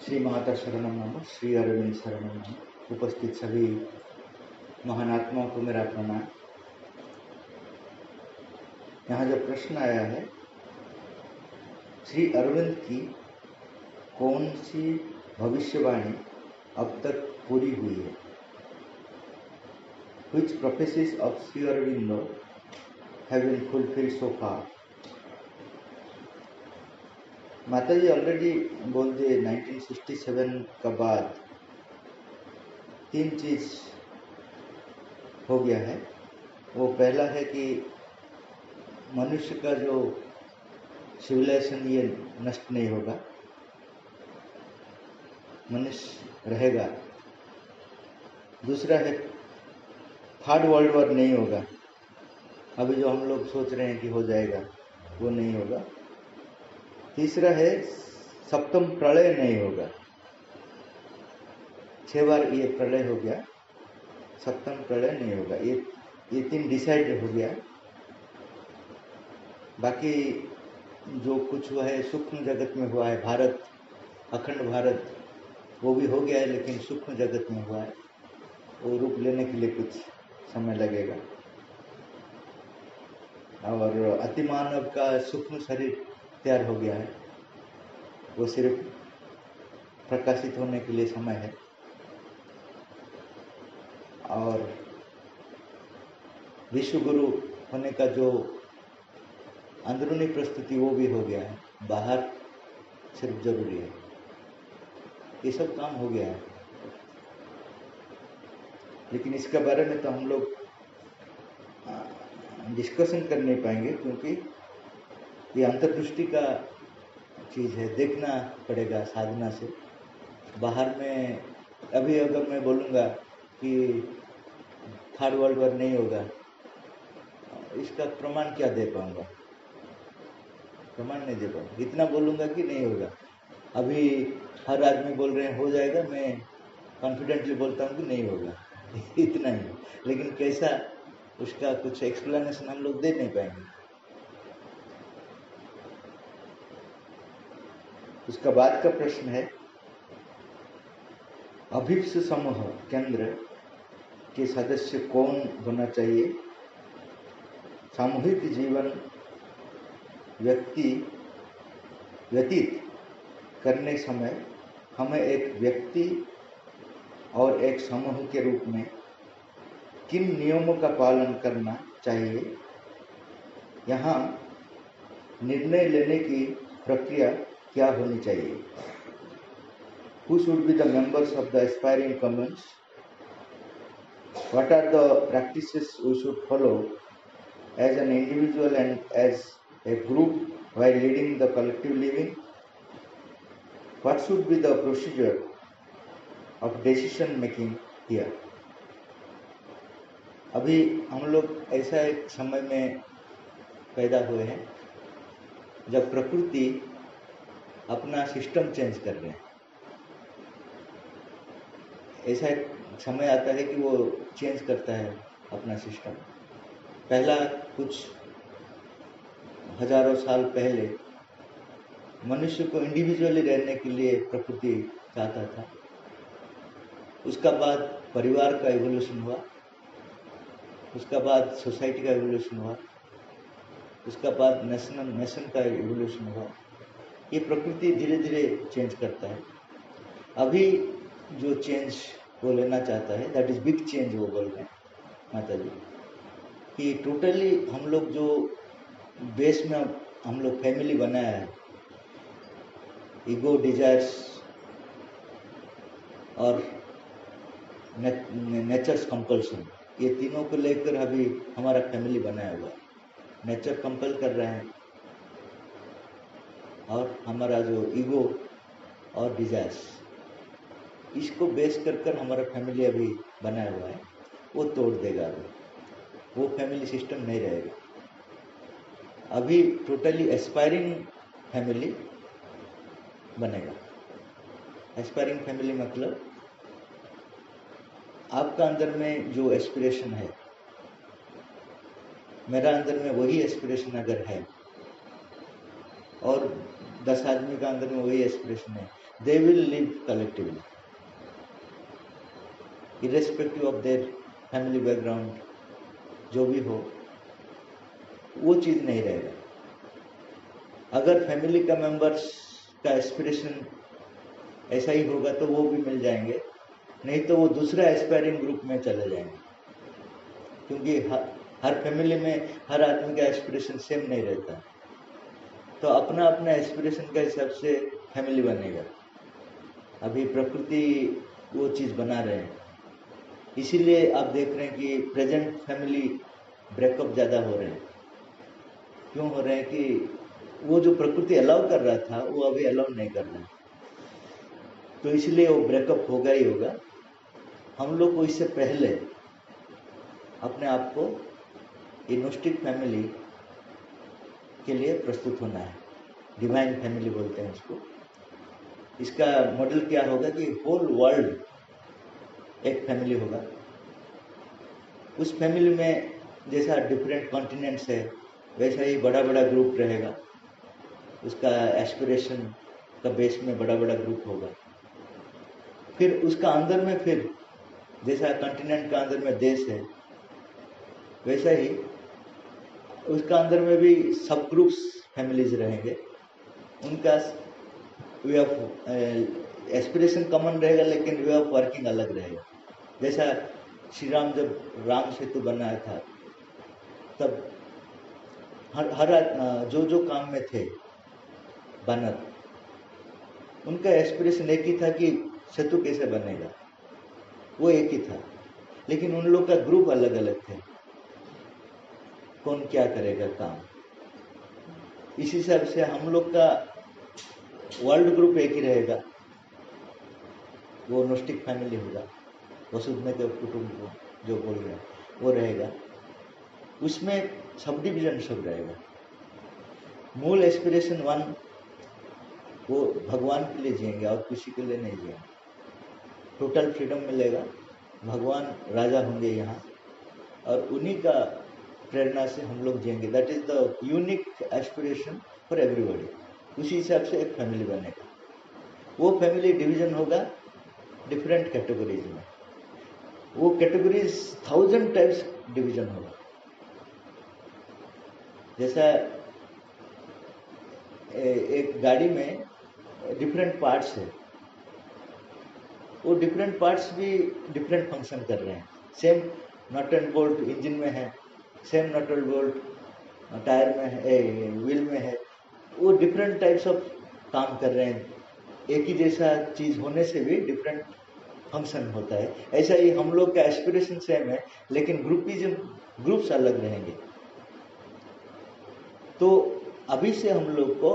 श्री माता शरणम नमः, श्री अरविंद शरणम नमः। उपस्थित सभी महानात्माओं को मेरा प्रणाम। यहाँ जो प्रश्न आया है, श्री अरविंद की कौन सी भविष्यवाणी अब तक पूरी हुई है? Which prophecies of Sri Aurobindo have been fulfilled so far? माता जी ऑलरेडी बोल दिए 1967 का बाद 3 चीज हो गया है। वो पहला है कि मनुष्य का जो सिविलाइजेशन ये नष्ट नहीं होगा, मनुष्य रहेगा। दूसरा है थर्ड वर्ल्ड वॉर नहीं होगा, अभी जो हम लोग सोच रहे हैं कि हो जाएगा वो नहीं होगा। तीसरा है सप्तम प्रलय नहीं होगा। 6 बार ये प्रलय हो गया, सप्तम प्रलय नहीं होगा। ये 3 डिसाइड हो गया। बाकी जो कुछ हुआ है सूक्ष्म जगत में हुआ है, भारत अखंड भारत वो भी हो गया है, लेकिन सूक्ष्म जगत में हुआ है, वो रूप लेने के लिए कुछ समय लगेगा। और अतिमानव का सूक्ष्म शरीर तैयार हो गया है, वो सिर्फ प्रकाशित होने के लिए समय है। और विश्व गुरु होने का जो अंदरूनी प्रस्तुति वो भी हो गया है, बाहर सिर्फ जरूरी है। ये सब काम हो गया है, लेकिन इसके बारे में तो हम लोग डिस्कशन कर नहीं पाएंगे, क्योंकि ये अंतर्दृष्टि का चीज़ है, देखना पड़ेगा साधना से। बाहर में अभी अगर मैं बोलूँगा कि थर्ड वर्ल्ड वॉर नहीं होगा, इसका प्रमाण क्या दे पाऊँगा? प्रमाण नहीं दे पाऊँगा। इतना बोलूँगा कि नहीं होगा। अभी हर आदमी बोल रहे हैं हो जाएगा, मैं कॉन्फिडेंटली बोलता हूँ कि नहीं होगा। इतना ही, लेकिन कैसा, उसका कुछ एक्सप्लेनेशन हम लोग दे नहीं पाएंगे। उसका बाद का प्रश्न है, अभिप्स समूह केंद्र के सदस्य कौन होना चाहिए? सामूहिक जीवन व्यतीत करने समय हमें एक व्यक्ति और एक समूह के रूप में किन नियमों का पालन करना चाहिए? यहाँ निर्णय लेने की प्रक्रिया क्या होनी चाहिए? Who should be the members of the aspiring communes? What are the practices we should follow as an individual and as a group while leading the collective living? What should be the procedure of decision making here? अभी हम लोग ऐसा एक समय में पैदा हुए हैं जब प्रकृति अपना सिस्टम चेंज कर रहे हैं। ऐसा एक समय आता है कि वो चेंज करता है अपना सिस्टम। पहला कुछ हजारों साल पहले मनुष्य को इंडिविजुअली रहने के लिए प्रकृति चाहता था। उसका बाद परिवार का एवोल्यूशन हुआ, उसका बाद सोसाइटी का एवोल्यूशन हुआ, उसका बाद नेशन का एवोल्यूशन हुआ। ये प्रकृति धीरे धीरे चेंज करता है। अभी जो चेंज वो लेना चाहता है, दैट इज बिग चेंज वो बोल रहे हैं माता जी, कि टोटली हम लोग जो बेस में हम लोग फैमिली बनाया है, ईगो, डिजायर्स और नेचर्स कंपल्सन, ये तीनों को लेकर अभी हमारा फैमिली बनाया हुआ है। नेचर कंपल कर रहे हैं और हमारा जो ईगो और डिजायर्स, इसको बेस कर हमारा फैमिली अभी बनाया हुआ है, वो तोड़ देगा। अभी वो फैमिली सिस्टम नहीं रहेगा। अभी टोटली एस्पायरिंग फैमिली बनेगा। एस्पायरिंग फैमिली मतलब आपका अंदर में जो एस्पिरेशन है, मेरा अंदर में वही एस्पिरेशन अगर है और 10 आदमी का अंदर में वही एस्पिरेशन है, they will live collectively, irrespective of their family background, जो भी हो, वो चीज़ नहीं रहेगा। अगर फैमिली का मेंबर्स का एस्पिरेशन ऐसा ही होगा तो वो भी मिल जाएंगे, नहीं तो वो दूसरा एस्पायरिंग ग्रुप में चले जाएंगे, क्योंकि हर फैमिली में हर आदमी का एस्पिरेशन सेम नहीं रहता, तो अपना अपना एस्पिरेशन का हिसाब से फैमिली बनेगा। अभी प्रकृति वो चीज़ बना रहे हैं, इसीलिए आप देख रहे हैं कि प्रेजेंट फैमिली ब्रेकअप ज़्यादा हो रहे हैं। क्यों हो रहे हैं कि वो जो प्रकृति अलाउ कर रहा था वो अभी अलाउ नहीं कर रहा है, तो इसलिए वो ब्रेकअप होगा ही होगा। हम लोग को इससे पहले अपने आप को इनोस्टिक फैमिली के लिए प्रस्तुत होना है। डिवाइन फैमिली बोलते हैं इसको। इसका मॉडल क्या होगा कि होल वर्ल्ड एक फैमिली होगा। उस फैमिली में जैसा डिफरेंट कॉन्टिनेंट्स है वैसा ही बड़ा बड़ा ग्रुप रहेगा। उसका एस्पिरेशन का बेस में बड़ा बड़ा ग्रुप होगा। फिर उसका अंदर में फिर जैसा कॉन्टिनेंट का अंदर में देश है वैसा ही उसका अंदर में भी सब ग्रुप्स फैमिलीज रहेंगे। उनका वे ऑफ एस्पिरेशन कॉमन रहेगा लेकिन वे ऑफ वर्किंग अलग रहेगा। जैसा श्री राम जब राम सेतु बनाया था तब हर जो जो काम में थे बानर, उनका एस्पिरेशन एक ही था कि सेतु कैसे बनेगा, वो एक ही था, लेकिन उन लोग का ग्रुप अलग अलग थे, कौन क्या करेगा काम। इसी हिसाब से हम लोग का वर्ल्ड ग्रुप एक ही रहेगा, वो नोस्टिक फैमिली होगा, वसुधैव कुटुंब जो बोल रहे हैं वो रहेगा। उसमें सब डिवीजन सब रहेगा। मूल एस्पिरेशन वन, वो भगवान के लिए जिएंगे और किसी के लिए नहीं जिएंगे। टोटल फ्रीडम मिलेगा, भगवान राजा होंगे यहाँ और उन्हीं का प्रेरणा से हम लोग जिएंगे। That is the unique aspiration for everybody. उसी हिसाब से एक फैमिली बनेगा। वो फैमिली डिवीजन होगा डिफरेंट कैटेगरीज में। वो कैटेगरीज 1000 टाइप्स डिवीजन होगा। जैसा एक गाड़ी में डिफरेंट पार्ट्स है, वो डिफरेंट पार्ट्स भी डिफरेंट फंक्शन कर रहे हैं। Same nut and bolt engine में है, same nut and bolt tyre में है, व्हील में है, वो डिफरेंट टाइप्स ऑफ काम कर रहे हैं। एक ही जैसा चीज़ होने से भी डिफरेंट फंक्शन होता है। ऐसा ही हम लोग का एस्पिरेशन सेम है लेकिन ग्रुप्स अलग रहेंगे। तो अभी से हम लोग को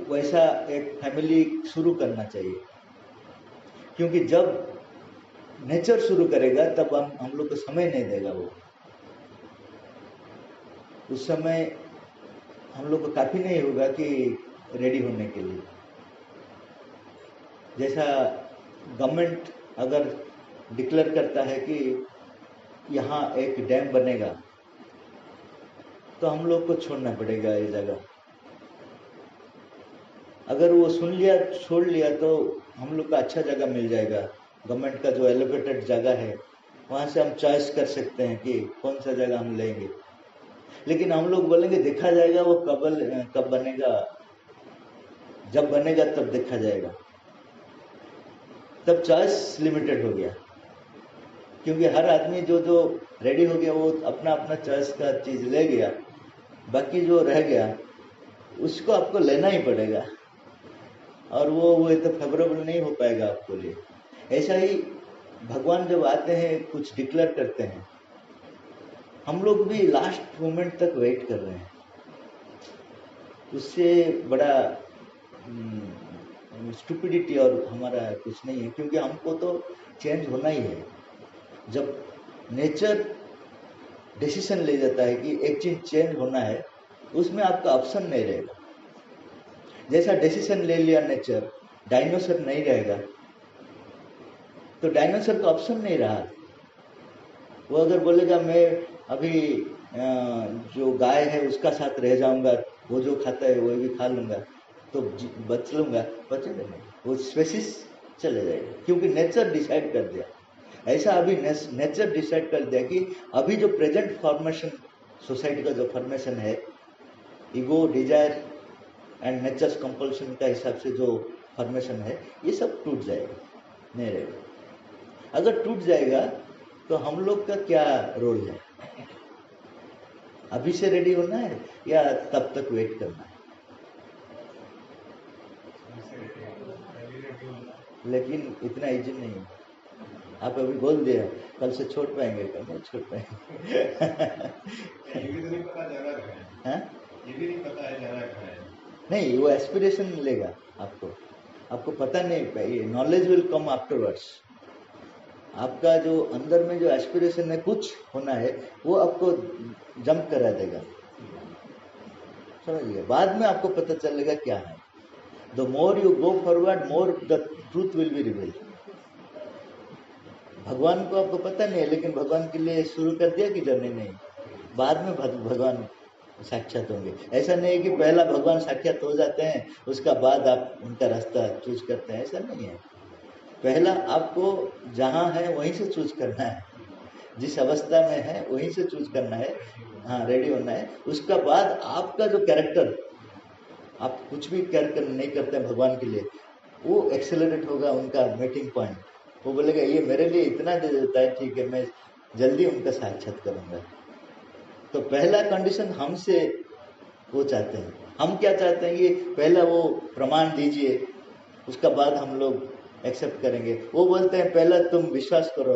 वैसा एक फैमिली शुरू करना चाहिए, क्योंकि जब नेचर शुरू करेगा तब हम लोग को समय नहीं देगा। वो उस समय हम लोग को काफ़ी नहीं होगा कि रेडी होने के लिए। जैसा गवर्नमेंट अगर डिक्लेयर करता है कि यहाँ एक डैम बनेगा तो हम लोग को छोड़ना पड़ेगा ये जगह। अगर वो सुन लिया छोड़ लिया तो हम लोग का अच्छा जगह मिल जाएगा। गवर्नमेंट का जो एलोकेटेड जगह है वहाँ से हम चॉइस कर सकते हैं कि कौन सा जगह हम लेंगे। लेकिन हम लोग बोलेंगे देखा जाएगा, वो कब बनेगा, जब बनेगा तब देखा जाएगा। तब चॉइस लिमिटेड हो गया, क्योंकि हर आदमी जो जो रेडी हो गया वो अपना अपना चॉइस का चीज़ ले गया। बाकी जो रह गया उसको आपको लेना ही पड़ेगा और वो तो फेवरेबल नहीं हो पाएगा आपको लिए। ऐसा ही भगवान जब आते हैं कुछ डिक्लेयर करते हैं, हम लोग भी लास्ट मोमेंट तक वेट कर रहे हैं। उससे बड़ा स्टुपिडिटी और हमारा कुछ नहीं है, क्योंकि हमको तो चेंज होना ही है। जब नेचर डिसीजन ले जाता है कि एक चीज़ चेंज होना है, उसमें आपका ऑप्शन नहीं रहेगा। जैसा डिसीजन ले लिया नेचर, डायनासोर नहीं रहेगा तो डायनासोर का ऑप्शन नहीं रहा। वो अगर बोलेगा मैं अभी जो गाय है उसका साथ रह जाऊंगा, वो जो खाता है वो भी खा लूँगा, तो बच लूँगा, बचेगा नहीं, वो स्पेसिस चले जाएगा, क्योंकि नेचर डिसाइड कर दिया। ऐसा अभी नेचर डिसाइड कर दिया कि अभी जो प्रेजेंट फॉर्मेशन सोसाइटी का जो फॉर्मेशन है, ego, desire and nature's compulsion का हिसाब से जो फॉर्मेशन है, ये सब टूट जाएगा, नहीं रहेगा। अगर टूट जाएगा तो हम लोग का क्या रोल है? अभी से रेडी होना है या तब तक वेट करना है? लेकिन इतना इजी नहीं है। आप अभी बोल दिया कल से छोड़ पाएंगे, कल नहीं छोड़ पाएंगे। ये भी तो नहीं पता जाना कहाँ है। ये भी नहीं पता है जाना कहाँ है। नहीं, वो एस्पिरेशन मिलेगा आपको पता नहीं, ये नॉलेज विल कम आफ्टरवर्ड्स। आपका जो अंदर में जो एस्पिरेशन है कुछ होना है, वो आपको जंप करा देगा, समझिए। बाद में आपको पता चलेगा क्या है। The more you go forward, more the truth will be revealed. भगवान को आपको पता नहीं है, लेकिन भगवान के लिए शुरू कर दिया कि जर्नी नहीं, बाद में भगवान साक्षात होंगे। ऐसा नहीं है कि पहला भगवान साक्षात हो जाते हैं उसका बाद आप उनका रास्ता चूज करते हैं, ऐसा नहीं है। पहला आपको जहाँ है वहीं से चूज करना है, जिस अवस्था में है वहीं से चूज करना है, हाँ रेडी होना है। उसका बाद आपका जो कैरेक्टर, आप कुछ भी कैरेक्टर नहीं करते हैं भगवान के लिए, वो एक्सेलरेट होगा उनका मीटिंग पॉइंट। वो बोलेगा ये मेरे लिए इतना दे देता है, ठीक है मैं जल्दी उनका साक्षात करूँगा। तो पहला कंडीशन हमसे वो चाहते हैं। हम क्या चाहते हैं कि पहला वो प्रमाण दीजिए, उसका बाद हम लोग एक्सेप्ट करेंगे। वो बोलते हैं पहला तुम विश्वास करो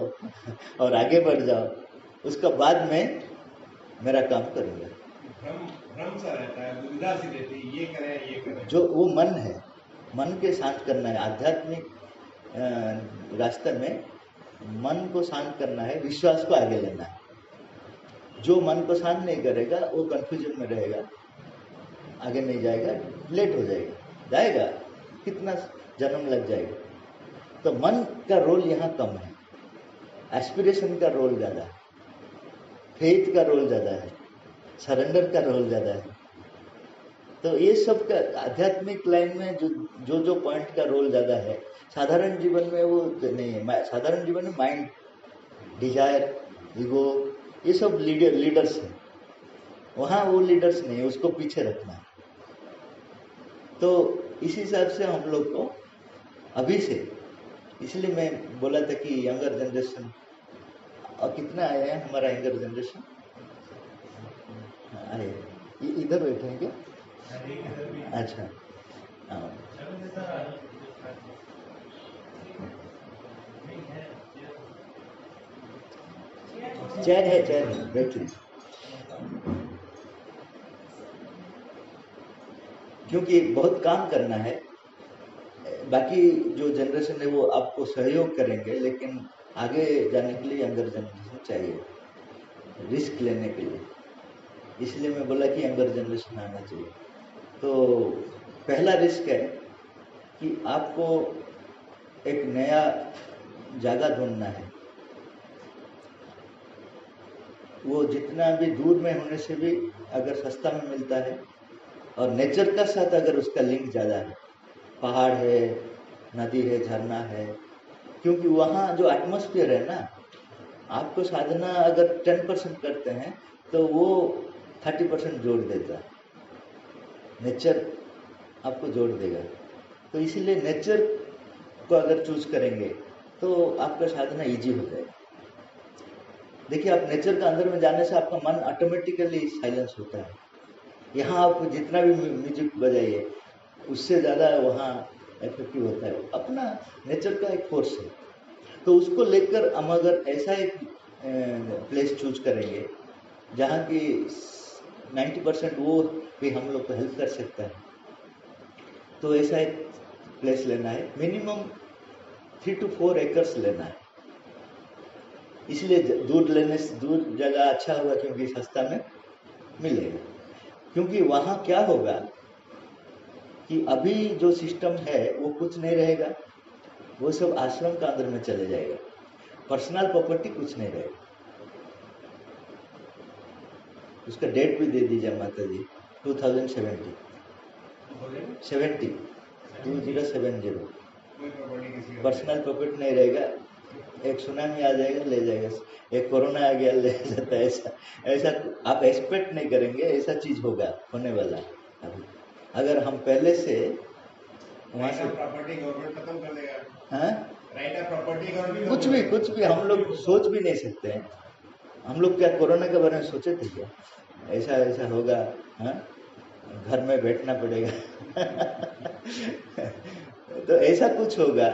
और आगे बढ़ जाओ, उसका बाद में मेरा काम करूँगा। भ्रम सा रहता है, दुविधा सी रहती है, ये करें। जो वो मन है, मन के शांत करना है। आध्यात्मिक रास्ते में मन को शांत करना है, विश्वास को आगे लेना है। जो मन को शांत नहीं करेगा वो कंफ्यूजन में रहेगा, आगे नहीं जाएगा, लेट हो जाएगा, कितना जन्म लग जाएगा। तो मन का रोल यहाँ कम है, एस्पिरेशन का रोल ज़्यादा है, फेथ का रोल ज़्यादा है, सरेंडर का रोल ज़्यादा है। तो ये सब का आध्यात्मिक लाइन में जो पॉइंट का रोल ज़्यादा है, साधारण जीवन में वो नहीं है। साधारण जीवन में माइंड, डिजायर, ईगो, ये सब लीडर्स हैं। वहाँ वो लीडर्स नहीं है, उसको पीछे रखना है। तो इस हिसाब से हम लोग को अभी से, इसलिए मैं बोला था कि यंगर जनरेशन, और कितना आया है हमारा यंगर जनरेशन? आए इधर बैठे हैं क्या? अच्छा, चेयर है बैठिए। क्योंकि बहुत काम करना है। बाकी जो जनरेशन है वो आपको सहयोग करेंगे, लेकिन आगे जाने के लिए यंगर जनरेशन चाहिए, रिस्क लेने के लिए। इसलिए मैं बोला कि यंगर जनरेशन आना चाहिए। तो पहला रिस्क है कि आपको एक नया जगह ढूंढना है। वो जितना भी दूर में होने से भी अगर सस्ता में मिलता है, और नेचर का साथ अगर उसका लिंक ज़्यादा है, पहाड़ है, नदी है, झरना है, क्योंकि वहाँ जो एटमॉस्फेयर है ना, आपको साधना अगर 10% करते हैं तो वो 30% जोड़ देता है, नेचर आपको जोड़ देगा। तो इसीलिए नेचर को अगर चूज करेंगे तो आपका साधना इजी हो जाएगा। देखिए, आप नेचर का अंदर में जाने से आपका मन ऑटोमेटिकली साइलेंस होता है। यहाँ आप जितना भी म्यूजिक बजाइए उससे ज़्यादा वहाँ इफेक्टिव होता है। अपना नेचर का एक फोर्स है, तो उसको लेकर हम अगर ऐसा एक प्लेस चूज करेंगे जहाँ की 90% वो भी हम लोग को हेल्प कर सकता है, तो ऐसा एक प्लेस लेना है। मिनिमम 3 to 4 एकर्स लेना है। इसलिए दूर लेने से दूर जगह अच्छा होगा, क्योंकि सस्ता में मिलेगा। क्योंकि वहाँ क्या होगा कि अभी जो सिस्टम है वो कुछ नहीं रहेगा, वो सब आश्रम का अंदर में चले जाएगा। पर्सनल प्रॉपर्टी कुछ नहीं रहेगा। उसका डेट भी दे दीजिए माता जी, 2070। 70 2070 कोई प्रॉपर्टी किसी का पर्सनल प्रॉपर्टी नहीं रहेगा। एक सुनामी आ जाएगा ले जाएगा, एक कोरोना आ गया ले जाता है। ऐसा ऐसा आप एक्सपेक्ट नहीं करेंगे, ऐसा चीज होगा, होने वाला। अभी अगर हम पहले से वहाँ से प्रॉपर्टी गवर्नमेंट खत्म कर देगा। हाँ, राइट ऑफ प्रॉपर्टी गवर्नमेंट कुछ भी हम लोग सोच भी नहीं सकते हैं। हम लोग क्या कोरोना के बारे में सोचे थे क्या? ऐसा ऐसा होगा, हाँ, घर में बैठना पड़ेगा। तो ऐसा कुछ होगा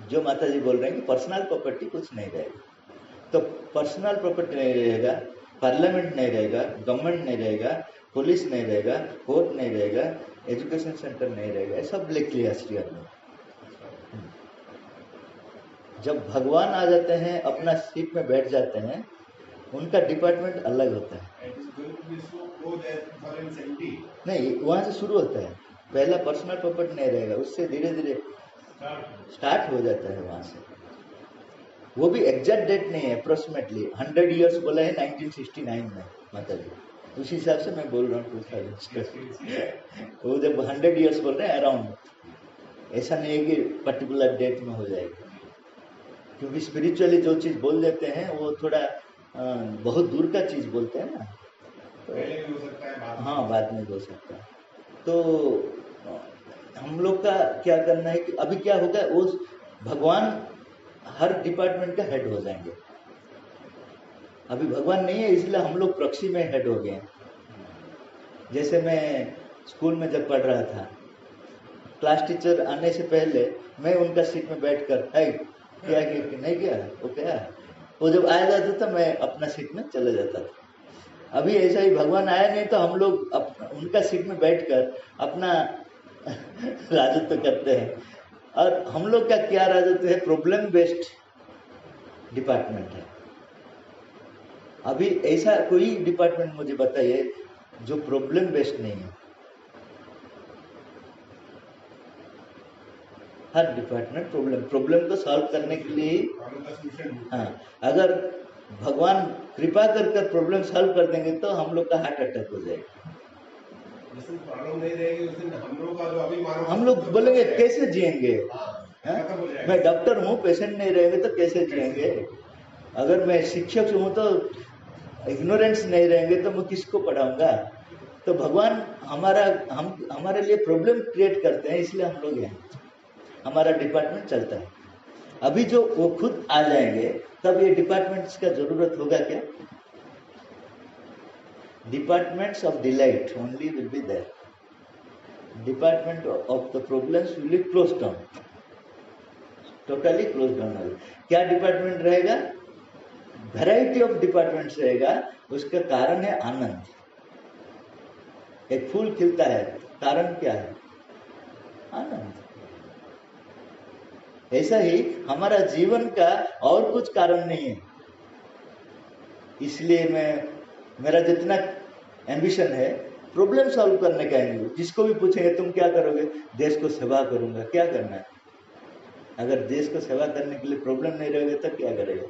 जो माता जी बोल रहे हैं कि पर्सनल प्रॉपर्टी कुछ नहीं रहेगा। तो पर्सनल प्रॉपर्टी नहीं रहेगा, पार्लियामेंट नहीं रहेगा, गवर्नमेंट नहीं रहेगा, पुलिस नहीं रहेगा, कोर्ट नहीं रहेगा, एजुकेशन सेंटर नहीं रहेगा, ये सब लिख लिया श्री अरविंद। जब भगवान आ जाते हैं, अपना सीट में बैठ जाते हैं, उनका डिपार्टमेंट अलग होता है। नहीं, वहां से शुरू होता है। पहला पर्सनल प्रॉपर्टी नहीं रहेगा, उससे धीरे धीरे स्टार्ट हो जाता है वहां से। वो भी एग्जैक्ट डेट नहीं है, अप्रोक्सीमेटली 100 इयर्स बोला है 1969 में माता जी, उसी हिसाब से मैं बोल रहा हूँ 2000। वो जब 100 इयर्स बोल रहे हैं अराउंड, ऐसा नहीं है कि पर्टिकुलर डेट में हो जाएगा, क्योंकि स्पिरिचुअली जो चीज़ बोल देते हैं वो थोड़ा बहुत दूर का चीज़ बोलते हैं ना, तो पहले भी हो सकता है, हाँ बाद में हो सकता है। तो हम लोग का क्या करना है कि अभी क्या होगा, वो भगवान हर डिपार्टमेंट का हेड हो जाएंगे। अभी भगवान नहीं है, इसलिए हम लोग प्रॉक्सी में हेड हो गए हैं। जैसे मैं स्कूल में जब पढ़ रहा था, क्लास टीचर आने से पहले मैं उनका सीट में बैठकर है क्या नहीं किया, वो क्या, वो जब आ जाता था मैं अपना सीट में चले जाता था। अभी ऐसा ही भगवान आया नहीं तो हम लोग उनका सीट में बैठकर अपना राजत्व करते हैं। और हम लोग का क्या राजत्व है, प्रॉब्लम बेस्ड डिपार्टमेंट है। अभी ऐसा कोई डिपार्टमेंट मुझे बताइए जो प्रॉब्लम बेस्ड नहीं है। हर डिपार्टमेंट प्रॉब्लम को सॉल्व करने के लिए, हाँ, अगर भगवान कृपा कर प्रॉब्लम सॉल्व कर देंगे तो हम लोग का हार्ट अटैक हो जाएगा। प्रॉब्लम नहीं रहेगी उस दिन हम लोग का जो अभी हम लोग बोलेंगे कैसे जिएंगे। मैं डॉक्टर हूँ, पेशेंट नहीं रहेंगे तो कैसे जिएंगे। अगर मैं शिक्षक हूँ तो इग्नोरेंस नहीं रहेंगे तो मैं किसको पढ़ाऊंगा। तो भगवान हमारे लिए प्रॉब्लम क्रिएट करते हैं, इसलिए हम लोग यहाँ हमारा डिपार्टमेंट चलता है। अभी जो वो खुद आ जाएंगे तब ये डिपार्टमेंट्स का जरूरत होगा क्या? Departments of delight only will be there. Department of the problems will be close down, totally close down. क्या डिपार्टमेंट रहेगा? वैरायटी ऑफ डिपार्टमेंट्स रहेगा। उसका कारण है आनंद। एक फूल खिलता है, कारण क्या है? आनंद। ऐसा ही हमारा जीवन का और कुछ कारण नहीं है। इसलिए मेरा जितना एम्बिशन है प्रॉब्लम सॉल्व करने का है। जिसको भी पूछेंगे तुम क्या करोगे, देश को सेवा करूंगा। क्या करना है? अगर देश को सेवा करने के लिए प्रॉब्लम नहीं रहेगा तब क्या करेगा?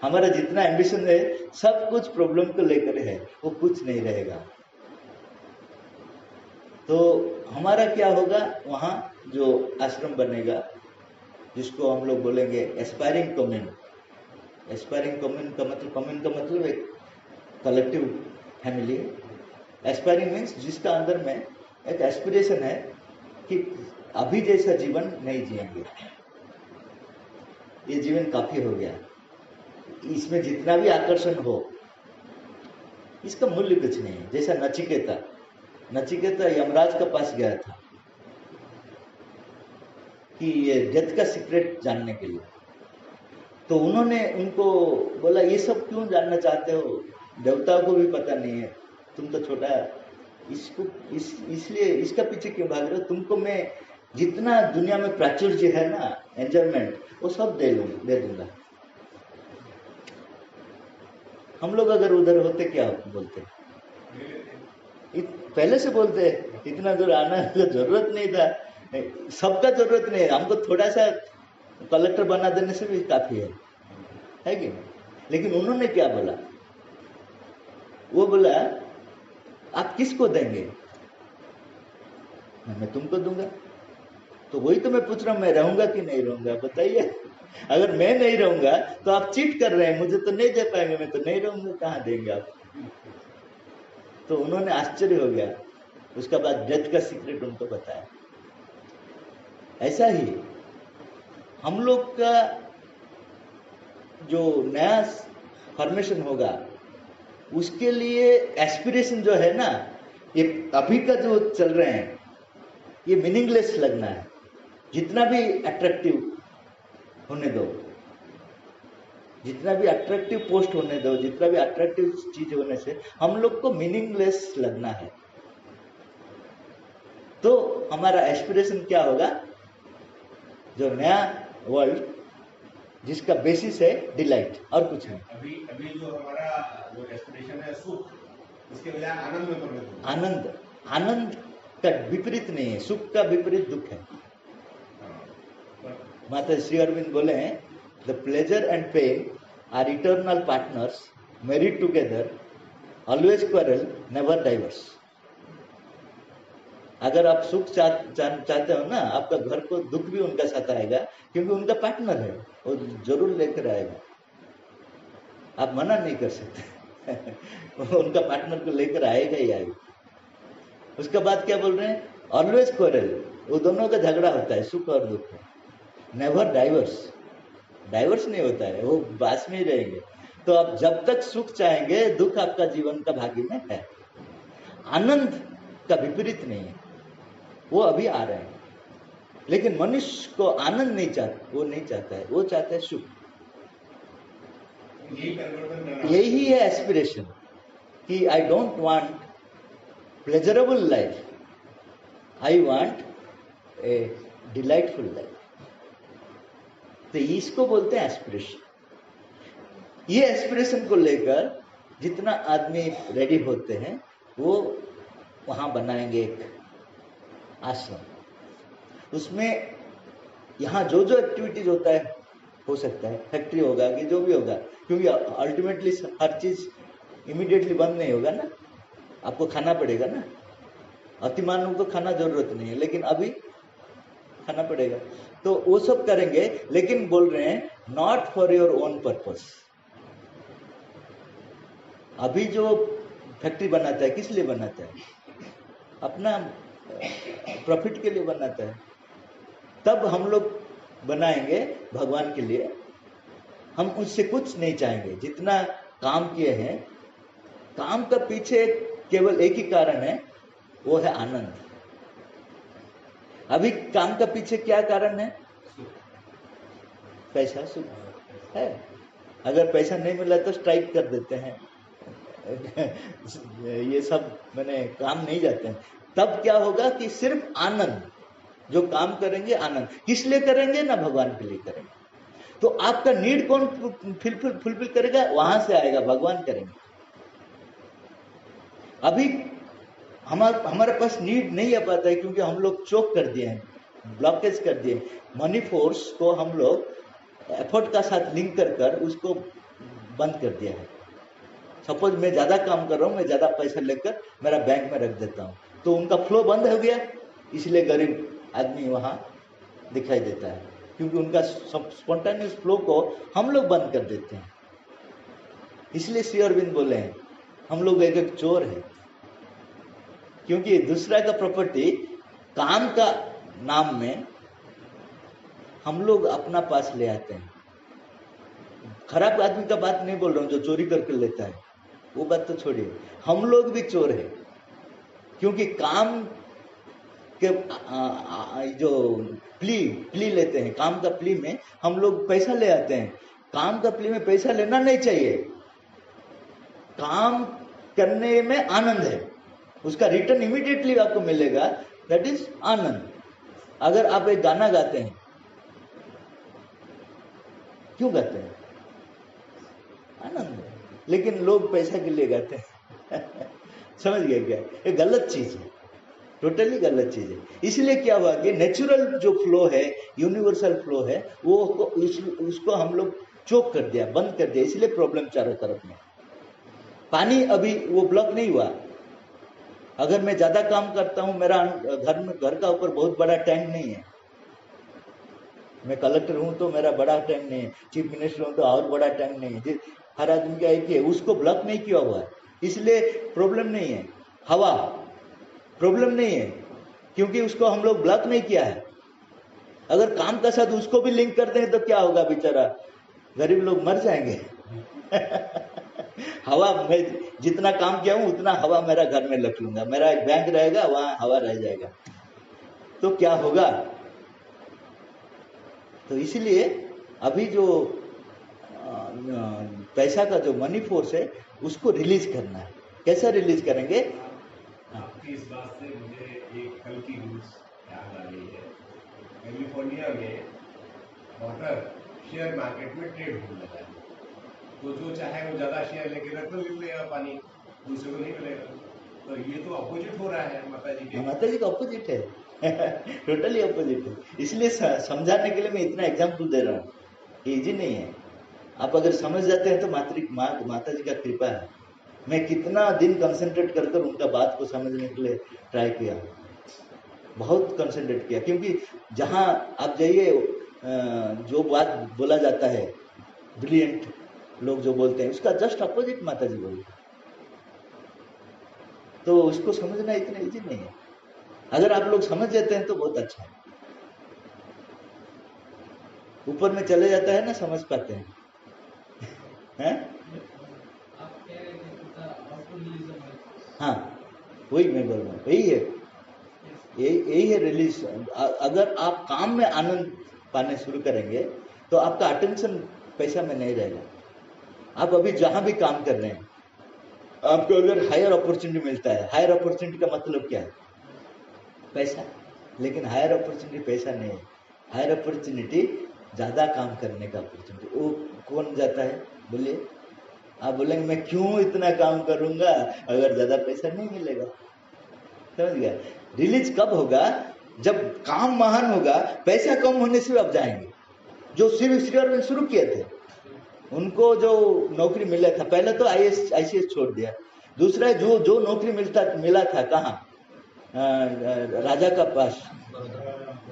हमारा जितना एम्बिशन है सब कुछ प्रॉब्लम को लेकर है, वो कुछ नहीं रहेगा। तो हमारा क्या होगा, वहाँ जो आश्रम बनेगा जिसको हम लोग बोलेंगे एस्पायरिंग कम्युन। एस्पायरिंग कम्युन का मतलब एक कलेक्टिव फैमिली है। एस्पायरिंग मीन्स जिसका अंदर में एक एस्पिरेशन है कि अभी जैसा जीवन नहीं जिएंगे, ये जीवन काफी हो गया, इसमें जितना भी आकर्षण हो इसका मूल्य कुछ नहीं है। जैसा नचिकेता यमराज के पास गया था कि ये डेथ का सीक्रेट जानने के लिए, तो उन्होंने उनको बोला ये सब क्यों जानना चाहते हो, देवताओं को भी पता नहीं है, तुम तो छोटा इसलिए इसका पीछे क्यों भाग रहे हो? तुमको मैं जितना दुनिया में प्राचुर्य है ना, एंजॉयमेंट, वो सब दे दूंगा। हम लोग अगर उधर होते क्या बोलते? पहले से बोलते इतना दूर आना तो जरूरत नहीं था, सबका जरूरत नहीं है, हमको थोड़ा सा कलेक्टर बना देने से भी काफी है कि नहीं? लेकिन उन्होंने क्या बोला? वो बोला आप किसको देंगे? मैं तुमको दूंगा। तो वही तो मैं पूछ रहा हूं, मैं रहूंगा कि नहीं रहूंगा बताइए। अगर मैं नहीं रहूंगा तो आप चीट कर रहे हैं, मुझे तो नहीं दे पाएंगे, मैं तो नहीं रहूंगा, कहाँ देंगे आप। तो उन्होंने आश्चर्य हो गया। उसका बाद डेथ का सीक्रेट उनको बताया। ऐसा ही हम लोग का जो नया फॉर्मेशन होगा उसके लिए एस्पिरेशन जो है ना, ये अभी का जो चल रहे हैं ये मीनिंगलेस लगना है। जितना भी अट्रैक्टिव होने दो, जितना भी अट्रैक्टिव पोस्ट होने दो, जितना भी अट्रैक्टिव चीज होने से हम लोग को मीनिंगलेस लगना है। तो हमारा एस्पिरेशन क्या होगा, जो नया वर्ल्ड जिसका बेसिस है डिलाइट और कुछ नहीं। अभी जो हमारा जो एस्पिरेशन है सुख, इसके बजाय आनंद में परिणत होगा। आनंद, आनंद का विपरीत नहीं है, सुख का विपरीत दुख है। माता श्री अरविंद बोले हैं, the pleasure and pain are eternal partners, married together, always quarrel, never divorce. अगर आप सुख चाहते हो ना, आपका घर को दुख भी उनका साथ आएगा, क्योंकि उनका पार्टनर है, वो जरूर लेकर आएगा, आप मना नहीं कर सकते। उनका पार्टनर को लेकर आएगा ही आएगा। उसके बाद क्या बोल रहे हैं, ऑलवेज क्वारल, वो दोनों का झगड़ा होता है, सुख और दुख। नेवर डाइवर्स, डाइवर्स नहीं होता है, वो पास में ही रहेंगे। तो आप जब तक सुख चाहेंगे, दुख आपका जीवन का भाग्य में है। आनंद का विपरीत नहीं है, वो अभी आ रहे हैं। लेकिन मनुष्य को आनंद नहीं चाहता, वो नहीं चाहता है, वो चाहता है सुख। यही है एस्पिरेशन कि I don't want pleasurable life, I want a delightful life. तो इसको बोलते हैं एस्पिरेशन। ये एस्पिरेशन को लेकर जितना आदमी रेडी होते हैं, वो वहां बनाएंगे एक आश्रम। उसमें यहाँ जो जो एक्टिविटीज होता है, हो सकता है फैक्ट्री होगा कि जो भी होगा, क्योंकि अल्टीमेटली हर चीज इमीडिएटली बंद नहीं होगा ना, आपको खाना पड़ेगा ना। अतिमानव को खाना जरूरत नहीं है, लेकिन अभी खाना पड़ेगा, तो वो सब करेंगे। लेकिन बोल रहे हैं not for your own purpose. अभी जो फैक्ट्री बनाता है किस लिए बनाता है, अपना प्रॉफिट के लिए बनाता है। तब हम लोग बनाएंगे भगवान के लिए, हम उससे कुछ नहीं चाहेंगे। जितना काम किए हैं, काम का पीछे केवल एक ही कारण है, वो है आनंद। अभी काम का पीछे क्या कारण है, पैसा, सुख है। अगर पैसा नहीं मिला तो स्ट्राइक कर देते हैं, ये सब मैंने काम नहीं जाते हैं। तब क्या होगा कि सिर्फ आनंद, जो काम करेंगे आनंद किस लिए करेंगे ना, भगवान के लिए करेंगे। तो आपका नीड कौन फुलफिल करेगा, वहां से आएगा, भगवान करेंगे। अभी हमारे पास नीड नहीं आ पाता है, क्योंकि हम लोग चोक कर दिए हैं, ब्लॉकेज कर दिए। मनी फोर्स को हम लोग एफर्ट का साथ लिंक कर उसको बंद कर दिया है। सपोज मैं ज्यादा काम कर रहा हूँ, मैं ज्यादा पैसा लेकर मेरा बैंक में रख देता हूँ, तो उनका फ्लो बंद हो गया, इसलिए गरीब आदमी वहां दिखाई देता है, क्योंकि उनका स्पॉन्टेनियस फ्लो को हम लोग बंद कर देते हैं। इसलिए श्री अरविंद बोले हैं हम लोग एक एक चोर है, क्योंकि दूसरा का प्रॉपर्टी काम का नाम में हम लोग अपना पास ले आते हैं। खराब आदमी का बात नहीं बोल रहा हूं, जो चोरी करके लेता है, वो बात तो छोड़िए। हम लोग भी चोर है, क्योंकि काम के जो प्ली लेते हैं, काम का प्ली में हम लोग पैसा ले आते हैं। काम का प्ली में पैसा लेना नहीं चाहिए, काम करने में आनंद है, उसका रिटर्न इमीडिएटली आपको मिलेगा, दैट इज आनंद। अगर आप एक गाना गाते हैं, क्यों गाते हैं, आनंद है, लेकिन लोग पैसा के लिए गाते हैं। समझ गए क्या, ये गलत चीज है, टोटली गलत चीज है। इसलिए क्या हुआ कि नेचुरल जो फ्लो है, यूनिवर्सल फ्लो है, वो उसको हम लोग चोक कर दिया, बंद कर दिया, इसलिए प्रॉब्लम चारों तरफ में। पानी अभी वो ब्लॉक नहीं हुआ, अगर मैं ज्यादा काम करता हूं, मेरा घर का ऊपर बहुत बड़ा टैंक नहीं है, मैं कलेक्टर हूं तो मेरा बड़ा टैंक नहीं है, चीफ मिनिस्टर हूं तो और बड़ा टैंक नहीं है, हर आदमी का एक ही है, उसको ब्लॉक नहीं किया हुआ है, इसलिए प्रॉब्लम नहीं है। हवा प्रॉब्लम नहीं है क्योंकि उसको हम लोग ब्लॉक नहीं किया है। अगर काम का साथ उसको भी लिंक कर दें तो क्या होगा, बेचारा गरीब लोग मर जाएंगे। हवा, मैं जितना काम किया हूं उतना हवा मेरा घर में रख लूंगा, मेरा एक बैंक रहेगा, वहां हवा रह जाएगा, तो क्या होगा। तो इसलिए अभी जो पैसा का जो मनी फोर्स है उसको रिलीज करना है। कैसे रिलीज करेंगे? आपकी इस बात से मुझे एक कल की न्यूज याद आ रही है। कैलिफोर्निया में वाटर शेयर मार्केट में ट्रेड होने लगा है, तो जो चाहे वो ज्यादा शेयर लेके रख लो, मिलेगा पानी, दूसरे को नहीं मिलेगा। तो ये तो अपोजिट हो रहा है माता जी के। माता जी का अपोजिट है। टोटली अपोजिट है। इसलिए समझाने के लिए मैं इतना एग्जाम्पल दे रहा हूँ, इजी नहीं है। आप अगर समझ जाते हैं तो माता जी का कृपा है। मैं कितना दिन कंसंट्रेट कर उनका बात को समझने के लिए ट्राई किया, बहुत कंसंट्रेट किया, क्योंकि जहां आप जाइए जो बात बोला जाता है, ब्रिलियंट लोग जो बोलते हैं, उसका जस्ट अपोजिट माता जी बोलते हैं। तो उसको समझना इतना इजी नहीं है। अगर आप लोग समझ जाते हैं तो बहुत अच्छा है। ऊपर में चले जाता है ना, समझ पाते हैं, हैं? हाँ, वही मैं बोल रहा हूँ, यही है रिलीज। अगर आप काम में आनंद पाने शुरू करेंगे तो आपका अटेंशन पैसा में नहीं रहेगा। आप अभी जहां भी काम कर रहे हैं, आपको अगर हायर अपॉर्चुनिटी मिलता है, हायर अपॉर्चुनिटी का मतलब क्या है? पैसा। लेकिन हायर अपॉर्चुनिटी पैसा नहीं है, हायर अपॉर्चुनिटी ज्यादा काम करने का अपॉर्चुनिटी। वो कौन जाता है बोलिए? आप बोलेंगे मैं क्यों इतना काम करूंगा अगर ज्यादा पैसा नहीं मिलेगा। समझ गया? रिलीज कब होगा? जब काम महान होगा, पैसा कम होने से आप जाएंगे। जो सिर्फ शुरू किए थे, उनको जो नौकरी मिला था, पहले तो IAS छोड़ दिया, दूसरा जो नौकरी मिला था कहाँ? राजा का पास,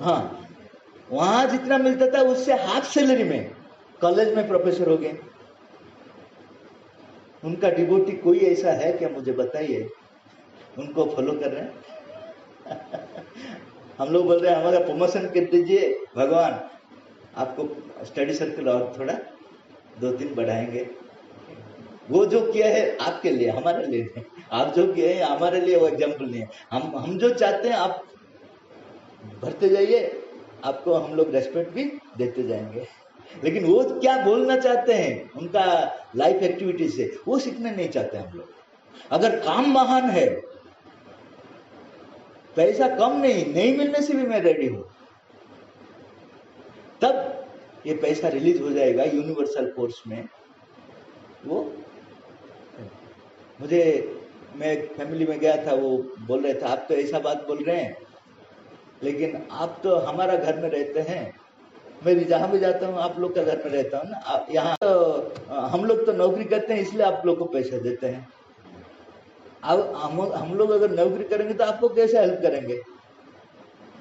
हाँ, वहां जितना मिलता था उससे हाफ सैलरी में कॉलेज में प्रोफेसर हो गए। उनका डिवोटी कोई ऐसा है क्या? मुझे बताइए, उनको फॉलो कर रहे हैं। हम लोग बोल रहे हैं हमारा प्रमोशन कर दीजिए भगवान, आपको स्टडी सर्कल और थोड़ा 2-3 बढ़ाएंगे। वो जो किया है आपके लिए, हमारे लिए नहीं। आप जो किए हैं हमारे लिए वो एग्जाम्पल नहीं है। हम जो चाहते हैं आप भरते जाइए, आपको हम लोग रेस्पेक्ट भी देते जाएंगे। लेकिन वो क्या बोलना चाहते हैं उनका लाइफ एक्टिविटी से, वो सीखना नहीं चाहते हम लोग। अगर काम महान है, पैसा कम नहीं मिलने से भी मैं रेडी हूं, तब ये पैसा रिलीज हो जाएगा यूनिवर्सल फोर्स में। वो मैं फैमिली में गया था, वो बोल रहे थे आप तो ऐसा बात बोल रहे हैं, लेकिन आप तो हमारा घर में रहते हैं, मैं भी जहां भी जाता हूँ आप लोग का घर में रहता हूँ ना, यहाँ तो हम लोग तो नौकरी करते हैं इसलिए आप लोग को पैसा देते हैं। अब हम लोग अगर नौकरी करेंगे तो आपको कैसे हेल्प करेंगे?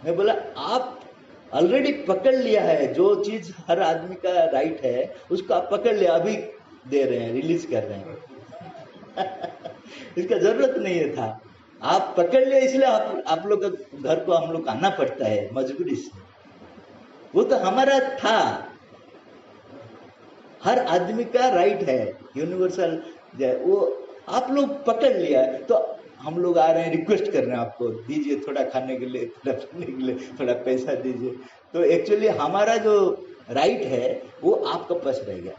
मैं बोला आप ऑलरेडी पकड़ लिया है, जो चीज हर आदमी का राइट है उसको आप पकड़ लिया, अभी दे रहे हैं, रिलीज कर रहे हैं। इसका जरूरत नहीं था, आप पकड़ लिया इसलिए आप लोग का घर को हम लोग आना पड़ता है मजबूरी से। वो तो हमारा था, हर आदमी का राइट है, यूनिवर्सल। वो आप लोग पकड़ लिया तो हम लोग आ रहे हैं, रिक्वेस्ट कर रहे हैं आपको दीजिए थोड़ा खाने के लिए, थोड़ा पीने के लिए, थोड़ा पैसा दीजिए। तो एक्चुअली हमारा जो राइट है वो आपका पास रह गया।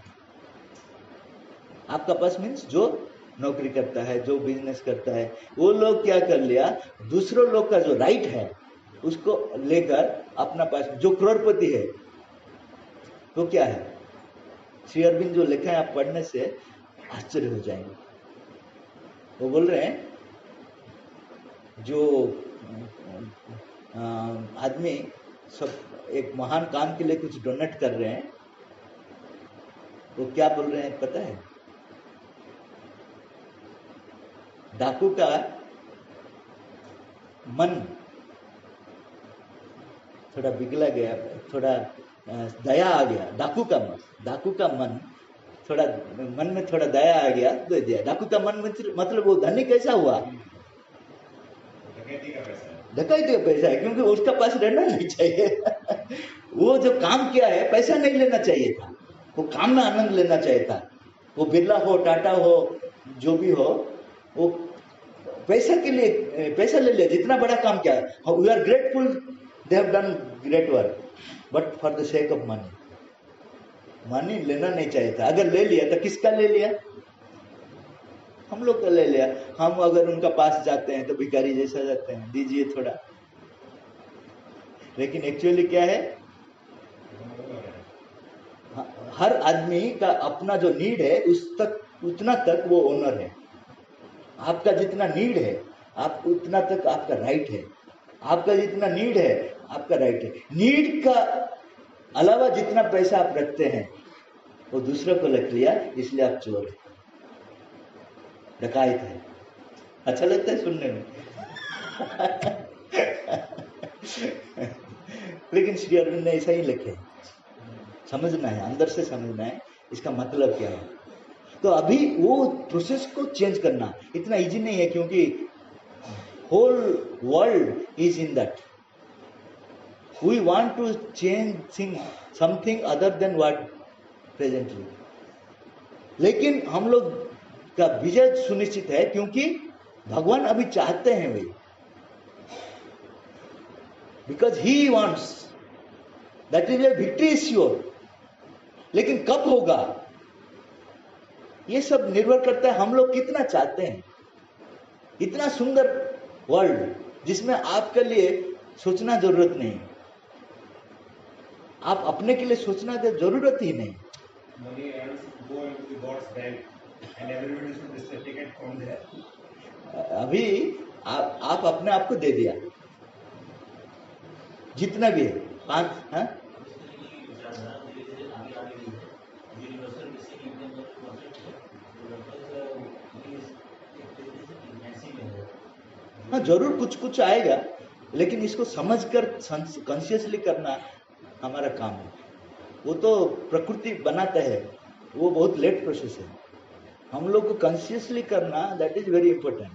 आपका पास मीन्स जो नौकरी करता है, जो बिजनेस करता है, वो लोग क्या कर लिया, दूसरों लोग का जो राइट है उसको लेकर अपना पास। जो करोड़पति है वो क्या है, श्री अरविंद जो लिखा है आप पढ़ने से आश्चर्य हो जाएंगे। वो बोल रहे हैं जो आदमी सब एक महान काम के लिए कुछ डोनेट कर रहे हैं, वो क्या बोल रहे हैं पता है? डाकू का मन थोड़ा बिगला गया, थोड़ा दया आ गया। डाकू का मन थोड़ा, मन में थोड़ा दया आ गया, दे दिया। डाकू का मन मतलब वो धनी कैसा हुआ? डकैती का पैसा है। डकैती का पैसा है, क्योंकि उसका पास रहना नहीं चाहिए। वो जो काम किया है, पैसा नहीं लेना चाहिए था, वो काम में आनंद लेना चाहिए था। वो बिरला हो, टाटा हो, जो भी हो, वो पैसा के लिए पैसा ले लिया। जितना बड़ा काम किया, we are grateful, they have done great work, but for the sake of money. Money लेना नहीं चाहिए था। अगर ले लिया तो किसका ले लिया? हम लोग का ले लिया। हम अगर उनका पास जाते हैं तो भिखारी जैसा जाते हैं, दीजिए थोड़ा। लेकिन एक्चुअली क्या है, हर आदमी का अपना जो नीड है, उतना तक वो ओनर है। आपका जितना नीड है, आप उतना तक आपका राइट है। आपका जितना नीड है, आपका राइट है। नीड का अलावा जितना पैसा आप रखते हैं, वो दूसरों को रख लिया, इसलिए आप चोर है, डकायत है। अच्छा लगता है सुनने में। लेकिन श्री अरविंद ने ऐसा ही लिखे। समझना है, अंदर से समझना है इसका मतलब क्या है। तो अभी वो प्रोसेस को चेंज करना इतना इजी नहीं है, क्योंकि whole world is in that. We want to change something other than what presently. लेकिन हम लोग का विजय सुनिश्चित है, क्योंकि भगवान अभी चाहते हैं वे, because he wants, that is a victory is sure. लेकिन कब होगा, ये सब निर्भर करता है हम लोग कितना चाहते हैं। इतना सुंदर वर्ल्ड जिसमें आपके लिए सोचना जरूरत नहीं, आप अपने के लिए सोचना तो जरूरत ही नहीं। Money earns go into the God's bank and everybody should just take it from there. अभी आप अपने आप को दे दिया, जितना भी है। 5 हाँ? हाँ, जरूर कुछ कुछ आएगा, लेकिन इसको समझकर कॉन्शियसली करना हमारा काम है। वो तो प्रकृति बनाता है, वो बहुत लेट प्रोसेस है। हम लोग को कॉन्शियसली करना, दैट इज वेरी इंपॉर्टेंट।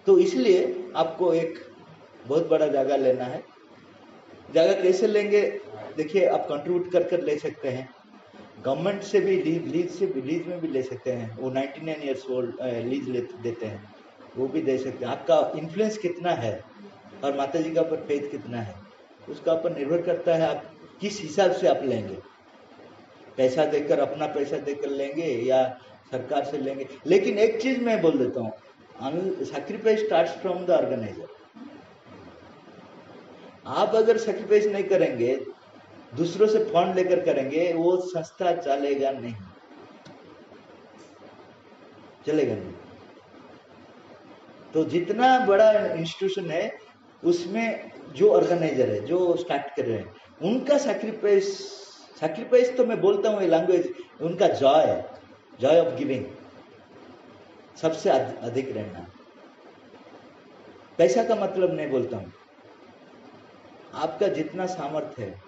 तो इसलिए आपको एक बहुत बड़ा जगह लेना है। जगह कैसे लेंगे? देखिए, आप कंट्रीब्यूट कर ले सकते हैं, गवर्नमेंट से भी लीज में भी ले सकते हैं। वो 99 ईयर्स ओल्ड लीज देते हैं, वो भी दे सकते हैं। आपका इन्फ्लुएंस कितना है और माता जी का ऊपर फेथ कितना है, उसका ऊपर निर्भर करता है आप किस हिसाब से आप लेंगे। पैसा देकर, अपना पैसा देकर लेंगे या सरकार से लेंगे। लेकिन एक चीज मैं बोल देता हूँ, sacrifice starts from the organiser. आप अगर सैक्रिफाइस नहीं करेंगे, दूसरों से फंड लेकर करेंगे, वो संस्था चलेगा नहीं, चलेगा नहीं। तो जितना बड़ा इंस्टीट्यूशन है, उसमें जो ऑर्गेनाइजर है, जो स्टार्ट कर रहे हैं, उनका सैक्रिफाइस तो मैं बोलता हूँ ये लैंग्वेज, उनका जॉय ऑफ गिविंग सबसे अधिक रहना। पैसा का मतलब नहीं बोलता हूँ, आपका जितना सामर्थ्य है।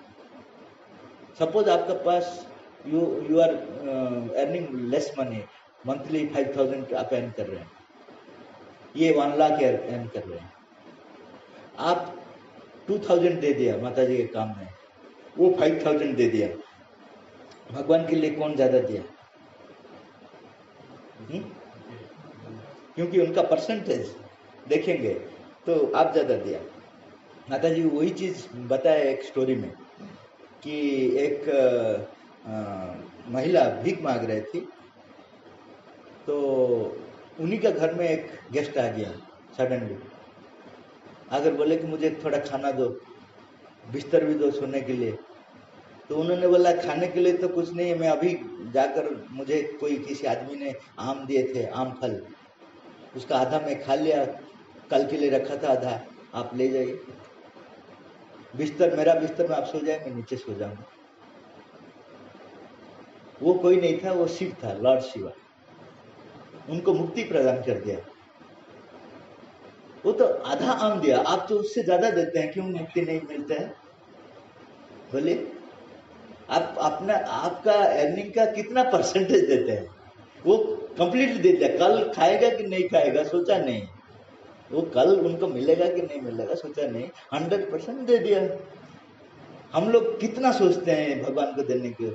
सपोज आपका पास you are earning less money, monthly 5000 आप अर्न कर रहे हैं, ये 1 लाख अर्न कर रहे हैं। आप 2000 दे दिया माता जी के काम में, वो 5000 दे दिया। भगवान के लिए कौन ज्यादा दिया? क्योंकि उनका परसेंटेज देखेंगे तो आप ज्यादा दिया। माता जी वही चीज बताया एक स्टोरी में कि एक महिला भीख मांग रही थी, तो उन्हीं का घर में एक गेस्ट आ गया सडनली। अगर बोले कि मुझे थोड़ा खाना दो, बिस्तर भी दो सोने के लिए, तो उन्होंने बोला खाने के लिए तो कुछ नहीं है, मैं अभी जाकर, मुझे किसी आदमी ने आम दिए थे, आम फल, उसका आधा मैं खा लिया, कल के लिए रखा था आधा, आप ले जाइए। मेरा बिस्तर में आप सो जाए, मैं नीचे सो जाऊंगा। वो कोई नहीं था, वो शिव था, लॉर्ड शिवा। उनको मुक्ति प्रदान कर दिया। आधा आम दिया, आप तो उससे ज्यादा देते हैं, क्यों मुक्ति नहीं मिलता है? बोलिए, आप अपना आपका अर्निंग का कितना परसेंटेज देते हैं? वो कंप्लीटली दे दिया, कल खाएगा कि नहीं खाएगा सोचा नहीं, वो कल उनको मिलेगा कि नहीं मिलेगा सोचा नहीं, 100% दे दिया। हम लोग कितना सोचते हैं भगवान को देने के,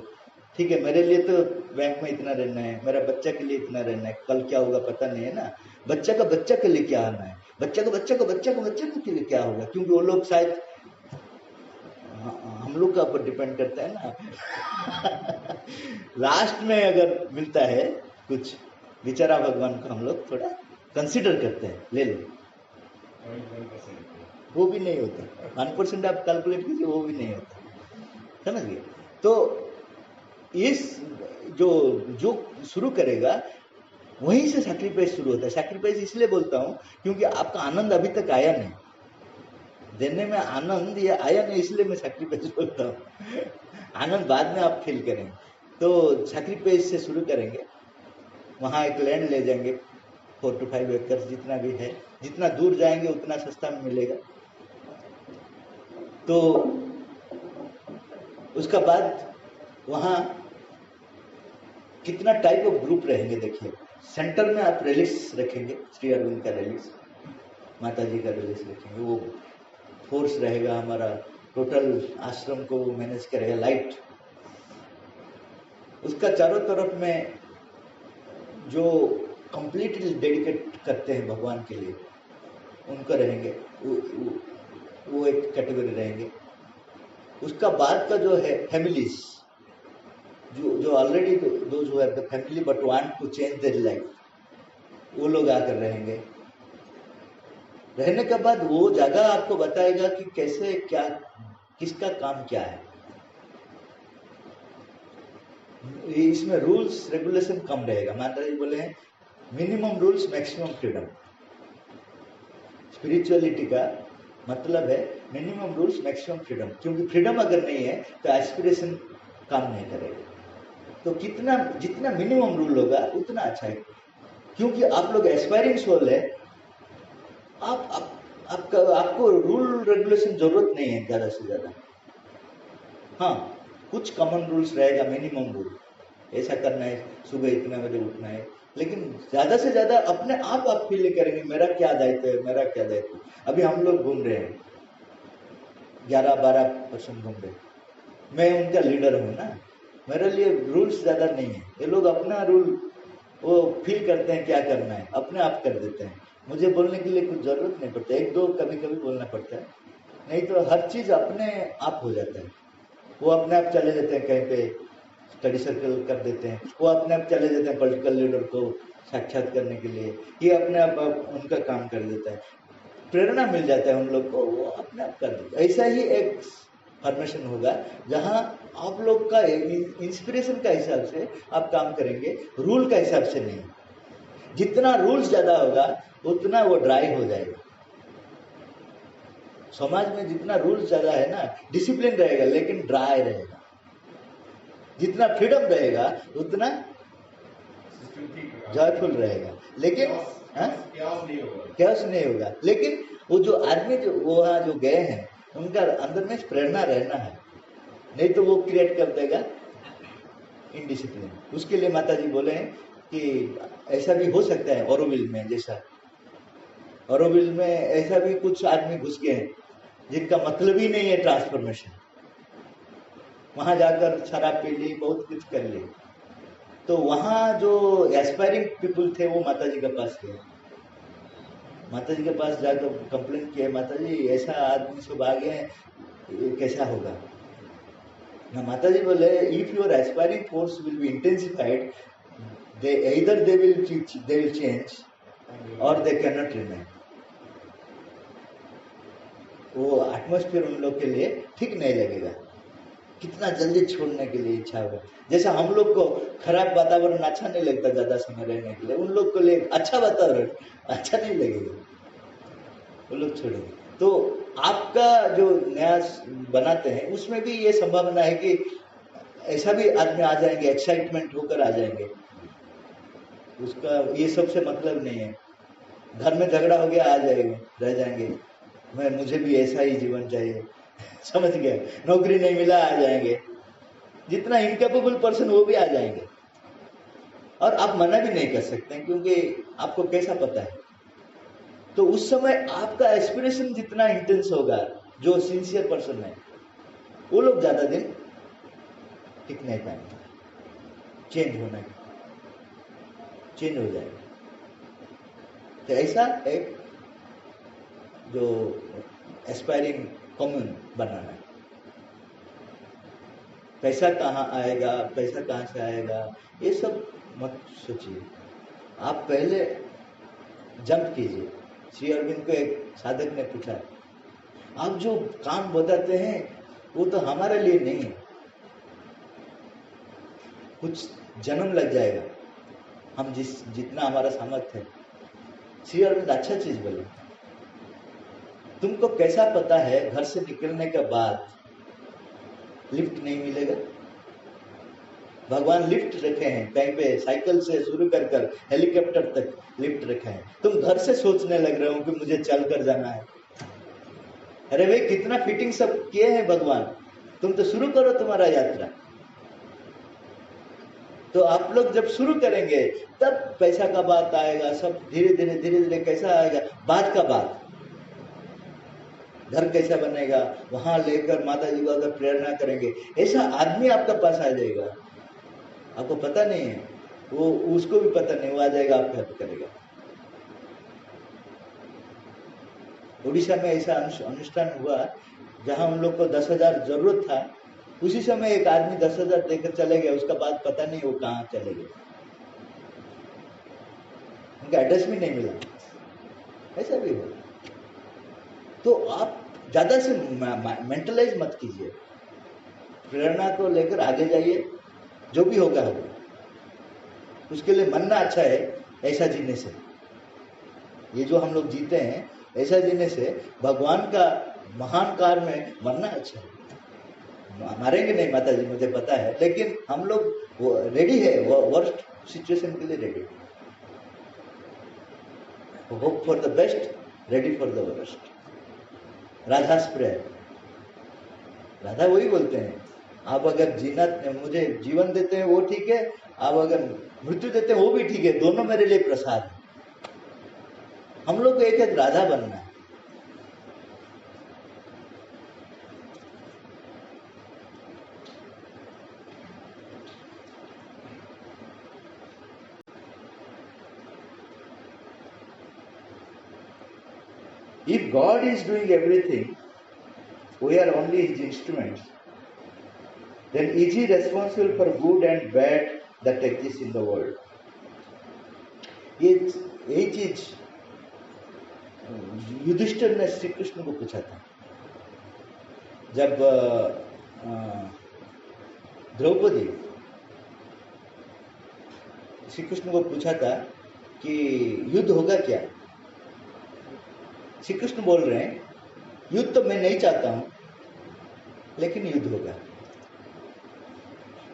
ठीक है मेरे लिए तो बैंक में इतना रहना है, मेरा बच्चा के लिए इतना रहना है, कल क्या होगा पता नहीं है ना, बच्चा का बच्चा के लिए क्या आना है, बच्चा के लिए क्या होगा, क्योंकि वो लोग शायद हम लोग का ऊपर डिपेंड करता है ना। लास्ट में अगर मिलता है कुछ बेचारा भगवान को हम लोग थोड़ा कंसिडर करते हैं, ले लो, 0.1% वो भी नहीं होता, 1% आप कैलकुलेट कीजिए, वो भी नहीं होता, समझ गए? तो इस जो जो शुरू करेगा वहीं से सैक्रिफाइस शुरू होता है। सैक्रिफाइस इसलिए बोलता हूं क्योंकि आपका आनंद अभी तक आया नहीं, देने में आनंद ये आया नहीं, इसलिए मैं सैक्रिफाइस बोलता हूँ। आनंद बाद में आप फील करेंगे, तो सैक्रिफाइस से शुरू करेंगे। वहाँ एक लैंड ले जाएंगे 4 to 5 एकर्स जितना भी है, जितना दूर जाएंगे उतना सस्ता में मिलेगा। तो उसका बाद वहाँ कितना टाइप ऑफ ग्रुप रहेंगे देखिए, सेंटर में आप रिलीज रखेंगे, श्री अरविंद का रिलीज, माता जी का रिलीज रखेंगे, वो फोर्स रहेगा हमारा, टोटल आश्रम को मैनेज करेगा, लाइट। उसका चारों तरफ में जो कंप्लीटली डेडिकेट करते हैं भगवान के लिए उनको रहेंगे, वो एक कैटेगरी रहेंगे। उसका बाद का जो है फैमिलीज, जो already those who have the family but want to change their life, वो लोग आकर रहेंगे। रहने के बाद वो जगह आपको बताएगा कि कैसे क्या किसका काम क्या है। इसमें रूल्स रेगुलेशन कम रहेगा, माता जी बोले हैं minimum rules maximum freedom. Spirituality का मतलब है मिनिमम रूल्स मैक्सिमम फ्रीडम, क्योंकि फ्रीडम अगर नहीं है तो एस्पिरेशन काम नहीं करेगा। तो कितना जितना मिनिमम रूल होगा उतना अच्छा है, क्योंकि आप लोग एस्पायरिंग सोल है, आपको रूल रेगुलेशन जरूरत नहीं है ज्यादा से ज्यादा। हाँ, कुछ कॉमन रूल्स रहेगा, मिनिमम रूल, ऐसा करना है, सुबह इतने बजे उठना है, लेकिन ज्यादा से ज्यादा अपने आप फील करेंगे मेरा क्या दायित्व है, मेरा क्या दायित्व। अभी हम लोग घूम रहे हैं 11-12% घूम रहे, मैं उनका लीडर हूँ ना, मेरे लिए रूल्स ज्यादा नहीं है, ये लोग अपना रूल वो फील करते हैं क्या करना है, अपने आप कर देते हैं, मुझे बोलने के लिए कुछ जरूरत नहीं पड़ता, एक दो कभी कभी बोलना पड़ता है, नहीं तो हर चीज अपने आप हो जाता है। वो अपने आप चले जाते हैं कहीं पे स्टडी सर्कल कर देते हैं, वो अपने आप चले जाते हैं पॉलिटिकल लीडर को साक्षात करने के लिए, ये अपने आप उनका काम कर देता है, प्रेरणा मिल जाता है उन लोग को, वो अपने आप कर देते हैं। ऐसा ही एक फॉर्मेशन होगा जहां आप लोग का इंस्पिरेशन का हिसाब से आप काम करेंगे, रूल का हिसाब से नहीं। जितना रूल्स ज्यादा होगा उतना वो ड्राई हो जाएगा। समाज में जितना रूल्स ज्यादा है ना, डिसिप्लिन रहेगा लेकिन ड्राई रहेगा। जितना फ्रीडम रहेगा उतना जॉयफुल रहेगा, लेकिन कैश नहीं होगा। लेकिन वो जो आदमी जो वहाँ जो गए हैं उनका अंदर में प्रेरणा रहना है, नहीं तो वो क्रिएट कर देगा इनडिसिप्लिन। उसके लिए माता जी बोले हैं कि ऐसा भी हो सकता है ऑरोविल में, जैसा ऑरोविल में ऐसा भी कुछ आदमी घुस गए हैं जिनका मतलब ही नहीं है ट्रांसफॉर्मेशन, वहां जाकर शराब पी ली, बहुत कुछ कर ली, तो वहां जो एस्पायरिंग पीपल थे वो माता जी के पास गए, माता जी के पास जाकर कंप्लेन किया, माता जी ऐसा आदमी सब आ गए हैं, ये कैसा होगा ना। माता जी बोले if your aspiring force will be intensified, they either they will change or they cannot remain। वो एटमॉस्फेयर उन लोग के लिए ठीक नहीं लगेगा, कितना जल्दी छोड़ने के लिए इच्छा होगा। जैसा हम लोग को खराब वातावरण अच्छा नहीं लगता ज्यादा समय रहने के लिए, उन लोग को लिए अच्छा वातावरण अच्छा नहीं लगेगा, वो लोग छोड़ेंगे। तो आपका जो नया बनाते हैं उसमें भी ये संभावना है कि ऐसा भी आदमी आ जाएंगे, एक्साइटमेंट होकर आ जाएंगे, उसका ये सबसे मतलब नहीं है। घर में झगड़ा हो गया, आ जाएंगे, रह जाएंगे, मुझे भी ऐसा ही जीवन चाहिए। समझ गया? नौकरी नहीं मिला, आ जाएंगे। जितना इनकेपेबल पर्सन वो भी आ जाएंगे, और आप मना भी नहीं कर सकते क्योंकि आपको कैसा पता है। तो उस समय आपका एस्पिरेशन जितना इंटेंस होगा, जो सिंसियर पर्सन है वो लोग ज्यादा दिन टिक नहीं पाएंगे, चेंज हो जाएगा। तो ऐसा एक जो एस्पायरिंग कम्युन बनाना है। पैसा कहाँ आएगा, पैसा कहाँ से आएगा, ये सब मत सोचिए। आप पहले जंप कीजिए। श्री अरविंद को एक साधक ने पूछा, आप जो काम बताते हैं वो तो हमारे लिए नहीं है, कुछ जन्म लग जाएगा, हम जितना हमारा सामर्थ्य है। श्री अरविंद अच्छा चीज बोले, तुमको कैसा पता है घर से निकलने के बाद लिफ्ट नहीं मिलेगा? भगवान लिफ्ट रखे हैं कहीं पे, साइकिल से शुरू कर हेलीकॉप्टर तक लिफ्ट रखे हैं। तुम घर से सोचने लग रहे हो कि मुझे चल कर जाना है। अरे भाई, कितना फिटिंग सब किए हैं भगवान, तुम तो शुरू करो तुम्हारा यात्रा। तो आप लोग जब शुरू करेंगे तब पैसा का बात आएगा, सब धीरे धीरे कैसा आएगा, बाद का बात। घर कैसा बनेगा, वहां लेकर माता जी को अगर प्रेरणा करेंगे, ऐसा आदमी आपका पास आ जाएगा, आपको पता नहीं है, वो उसको भी पता नहीं, वो आ जाएगा, आपको हेल्प करेगा। उड़ीसा में ऐसा अनुष्ठान हुआ जहां उन लोग को 10,000 जरूरत था, उसी समय एक आदमी 10,000 देकर चले गए, उसका बाद पता नहीं वो कहाँ चले गए, उनका एड्रेस भी नहीं मिला। ऐसा भी हुआ। तो आप ज्यादा से मेंटलाइज मत कीजिए, प्रेरणा को लेकर आगे जाइए, जो भी होगा होगा। उसके लिए मरना अच्छा है, ऐसा जीने से, ये जो हम लोग जीते हैं ऐसा जीने से, भगवान का महान कार्य में मरना अच्छा है। मारेंगे नहीं माता जी, मुझे पता है, लेकिन हम लोग रेडी है, वर्स्ट सिचुएशन के लिए ready, hope for the best, ready for the worst. Radha sprayer, Radha वही बोलते हैं, आप अगर जीना, मुझे जीवन देते हैं वो ठीक है, आप अगर मृत्यु देते हैं वो भी ठीक है, दोनों मेरे लिए प्रसाद है। हम लोग को एक एक राधा बनना है। If God is doing everything, we are only His instruments, then is He responsible for good and bad that exists in the world? ये चीज युधिष्ठिर ने श्री कृष्ण को पूछा था, जब द्रौपदी श्री कृष्ण को पूछा था कि युद्ध होगा क्या। श्री कृष्ण बोल रहे हैं, युद्ध तो मैं नहीं चाहता हूं, लेकिन युद्ध होगा।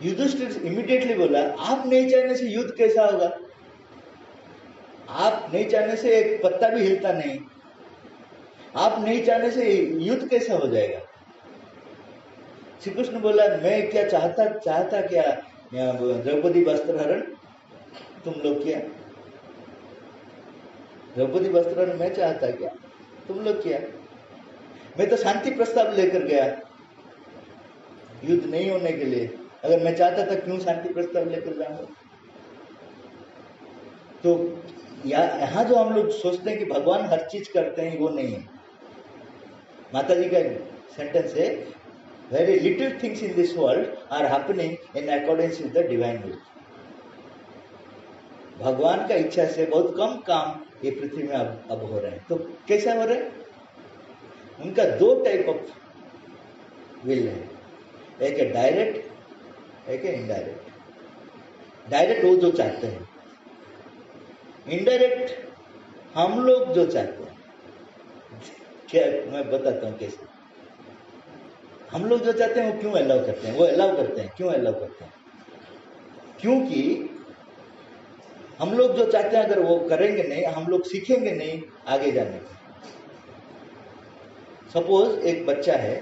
युधिष्ठिर इमीडिएटली बोला, आप नहीं चाहने से युद्ध कैसा होगा? आप नहीं चाहने से एक पत्ता भी हिलता नहीं, आप नहीं चाहने से युद्ध कैसा हो जाएगा? श्री कृष्ण बोला, मैं क्या चाहता क्या द्रौपदी वस्त्रहरण तुम लोग किया? द्रौपदी वस्त्रहरण मैं चाहता क्या, तुम लोग किया? मैं तो शांति प्रस्ताव लेकर गया युद्ध नहीं होने के लिए। अगर मैं चाहता था, क्यों शांति प्रस्ताव लेकर जाऊंगा? तो यहाँ जो हम लोग सोचते हैं कि भगवान हर चीज करते हैं, वो नहीं है। माता जी का सेंटेंस है, very little things in this world are happening in accordance with the divine will. भगवान का इच्छा से बहुत कम काम ये पृथ्वी में अब हो रहे हैं। तो कैसे हो रहे हैं? उनका दो टाइप ऑफ विल है, एक है डायरेक्ट, एक है इनडायरेक्ट। डायरेक्ट वो जो चाहते हैं, इनडायरेक्ट हम लोग जो चाहते हैं। क्या मैं बताता हूँ कैसे। हम लोग जो चाहते हैं वो क्यों अलाउ करते हैं? वो अलाउ करते हैं, क्यों अलाउ करते हैं? क्योंकि हम लोग जो चाहते हैं अगर वो करेंगे नहीं, हम लोग सीखेंगे नहीं आगे जाने का। सपोज एक बच्चा है,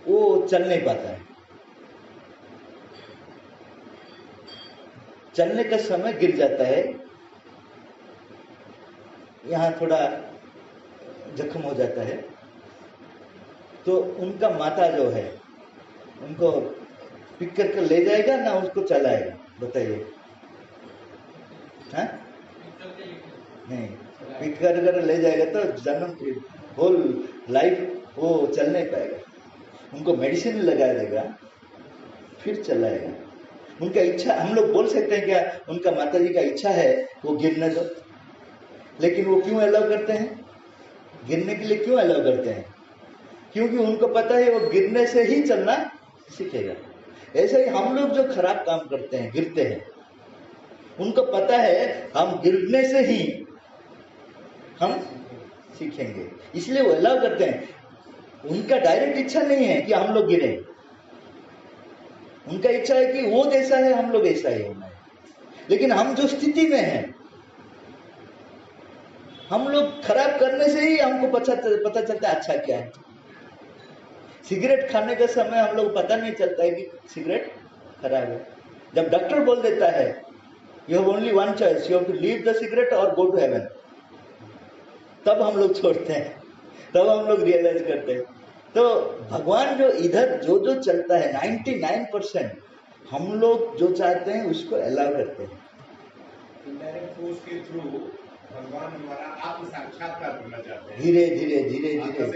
वो चल नहीं पाता है, चलने का समय गिर जाता है, यहाँ थोड़ा जख्म हो जाता है, तो उनका माता जो है उनको पिक करके ले जाएगा ना उसको चलाएगा, बताइए? हाँ नहीं, पिक कर ले जाएगा तो जन्म होल लाइफ वो चल नहीं पाएगा, उनको मेडिसिन लगा देगा फिर चलाएगा। उनका इच्छा, हम लोग बोल सकते हैं क्या उनका माताजी का इच्छा है वो गिरने दो, लेकिन वो क्यों अलाउ करते हैं? गिरने के लिए क्यों अलाउ करते हैं? क्योंकि उनको पता है वो गिरने से ही चलना सीखेगा। ऐसे ही हम लोग जो खराब काम करते हैं, गिरते हैं, उनको पता है हम गिरने से ही हम सीखेंगे, इसलिए वो अलाउ करते हैं। उनका डायरेक्ट इच्छा नहीं है कि हम लोग गिरे, उनका इच्छा है कि वो जैसा है हम लोग ऐसा ही होना है। लेकिन हम जो स्थिति में हैं, हम लोग खराब करने से ही हमको पता चलता है अच्छा क्या है। सिगरेट खाने के समय हम लोग पता नहीं चलता है कि सिगरेट खराब है। जब डॉक्टर बोल देता है you have only one choice, you have to leave the cigarette और गो टू हेवन, तब हम लोग छोड़ते हैं, तब हम लोग रियलाइज करते हैं। तो भगवान जो इधर जो जो चलता है 99% हम लोग जो चाहते हैं उसको अलाउ करते हैं। इनडायरेक्ट फोर्स के थ्रू भगवान हमारा आत्म साक्षात्कार करना चाहते हैं, धीरे धीरे धीरे धीरे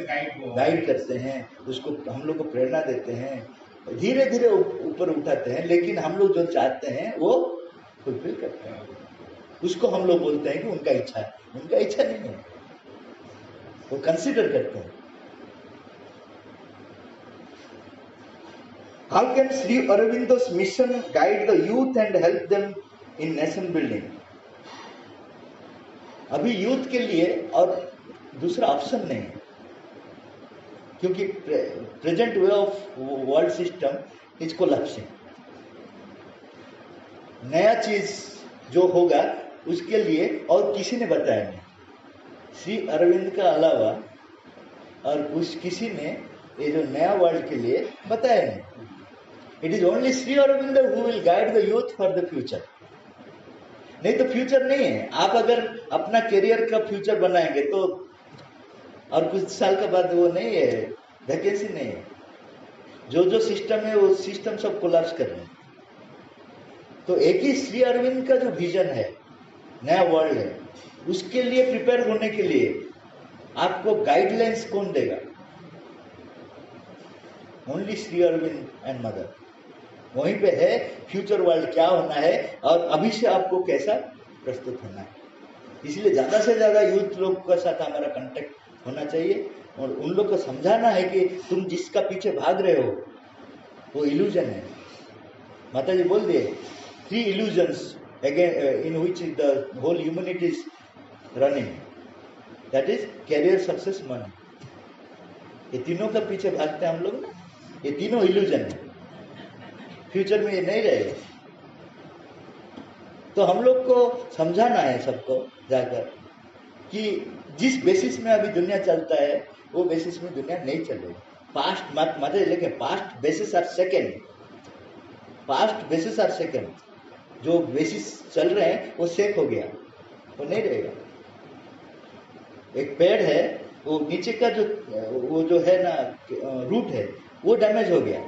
गाइड करते हैं उसको, हम लोग को प्रेरणा देते हैं, धीरे धीरे ऊपर उठाते हैं। लेकिन हम लोग जो चाहते हैं वो फुलफिल करते हैं, उसको हम लोग बोलते हैं कि उनका इच्छा है। उनका इच्छा नहीं है, वो कंसिडर करते हैं। How can Sri Aurobindo's mission guide the youth and help them in nation building? अभी यूथ के लिए और दूसरा ऑप्शन नहीं है, क्योंकि present way of world system is collapsing. नया चीज जो होगा उसके लिए और किसी ने बताया नहीं, श्री अरविंद का अलावा और कुछ किसी ने ये जो नया वर्ल्ड के लिए बताया नहीं। It is only Shri Aurobindo who will guide the youth for the future. नहीं तो फ्यूचर नहीं है। आप अगर अपना करियर का फ्यूचर बनाएंगे तो और कुछ साल के बाद वो नहीं है, वैकेंसी नहीं है। जो जो सिस्टम है वो सिस्टम सब कोलैप्स कर रहे हैं। तो एक ही श्री अरविंद का जो विजन है, नया वर्ल्ड है, उसके लिए प्रिपेयर होने के लिए आपको गाइडलाइंस कौन देगा? Only Shri Aurobindo and mother. वहीं पे है फ्यूचर वर्ल्ड क्या होना है और अभी से आपको कैसा प्रस्तुत होना है। इसलिए ज्यादा से ज्यादा यूथ लोग के साथ हमारा कांटेक्ट होना चाहिए और उन लोग को समझाना है कि तुम जिसका पीछे भाग रहे हो वो इल्यूजन है। माता जी बोल दिए 3 illusions again in which the whole humanity is running, that is career, success, money। ये तीनों का पीछे भागते हैं हम लोग ना, ये तीनों इल्यूजन है, फ्यूचर में ये नहीं रहेगा। तो हम लोग को समझाना है सबको जाकर कि जिस बेसिस में अभी दुनिया चलता है वो बेसिस में दुनिया नहीं चलेगी। पास्ट मत लेकिन past basis are second, past basis are second. जो बेसिस चल रहे हैं वो सेक हो गया, वो नहीं रहेगा। एक पेड़ है, वो नीचे का वो जो है ना रूट है वो डैमेज हो गया।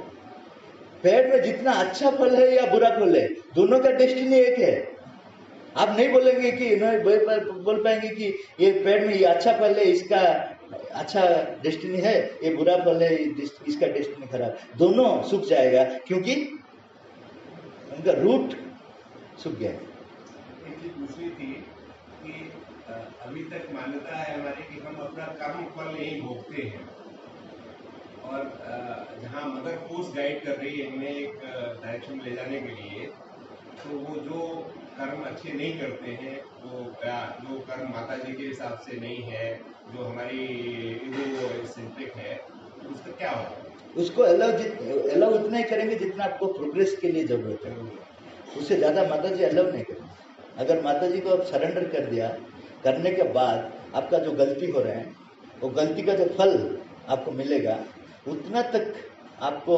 पेड़ में जितना अच्छा फल है या बुरा फल है, दोनों का डेस्टिनी एक है। आप नहीं बोलेंगे कि बोल पाएंगे कि ये पेड़ में ये अच्छा फल है, इसका अच्छा डेस्टिनी है, ये बुरा फल है, इसका डेस्टिनी खराब। दोनों सूख जाएगा क्योंकि उनका रूट सूख गया। एक चीज दूसरी थी कि अभी तक मान्यता है हमारी कि हम अपना कर्म फल नहीं भोगते हैं, और जहाँ मदर फोर्स गाइड कर रही है हमें एक डायरेक्शन में ले जाने के लिए, तो वो जो कर्म अच्छे नहीं करते हैं, वो जो कर्म माता जी के हिसाब से नहीं है, जो हमारी ईगो सेंट्रिक है, उसका क्या होगा? उसको अलाउ उतना ही करेंगे जितना आपको प्रोग्रेस के लिए जरूरत है। उससे ज़्यादा माता जी अलाउ नहीं करेंगे। अगर माता जी को आप सरेंडर कर दिया, करने के बाद आपका जो गलती हो रहा है वो गलती का जो फल आपको मिलेगा उतना तक आपको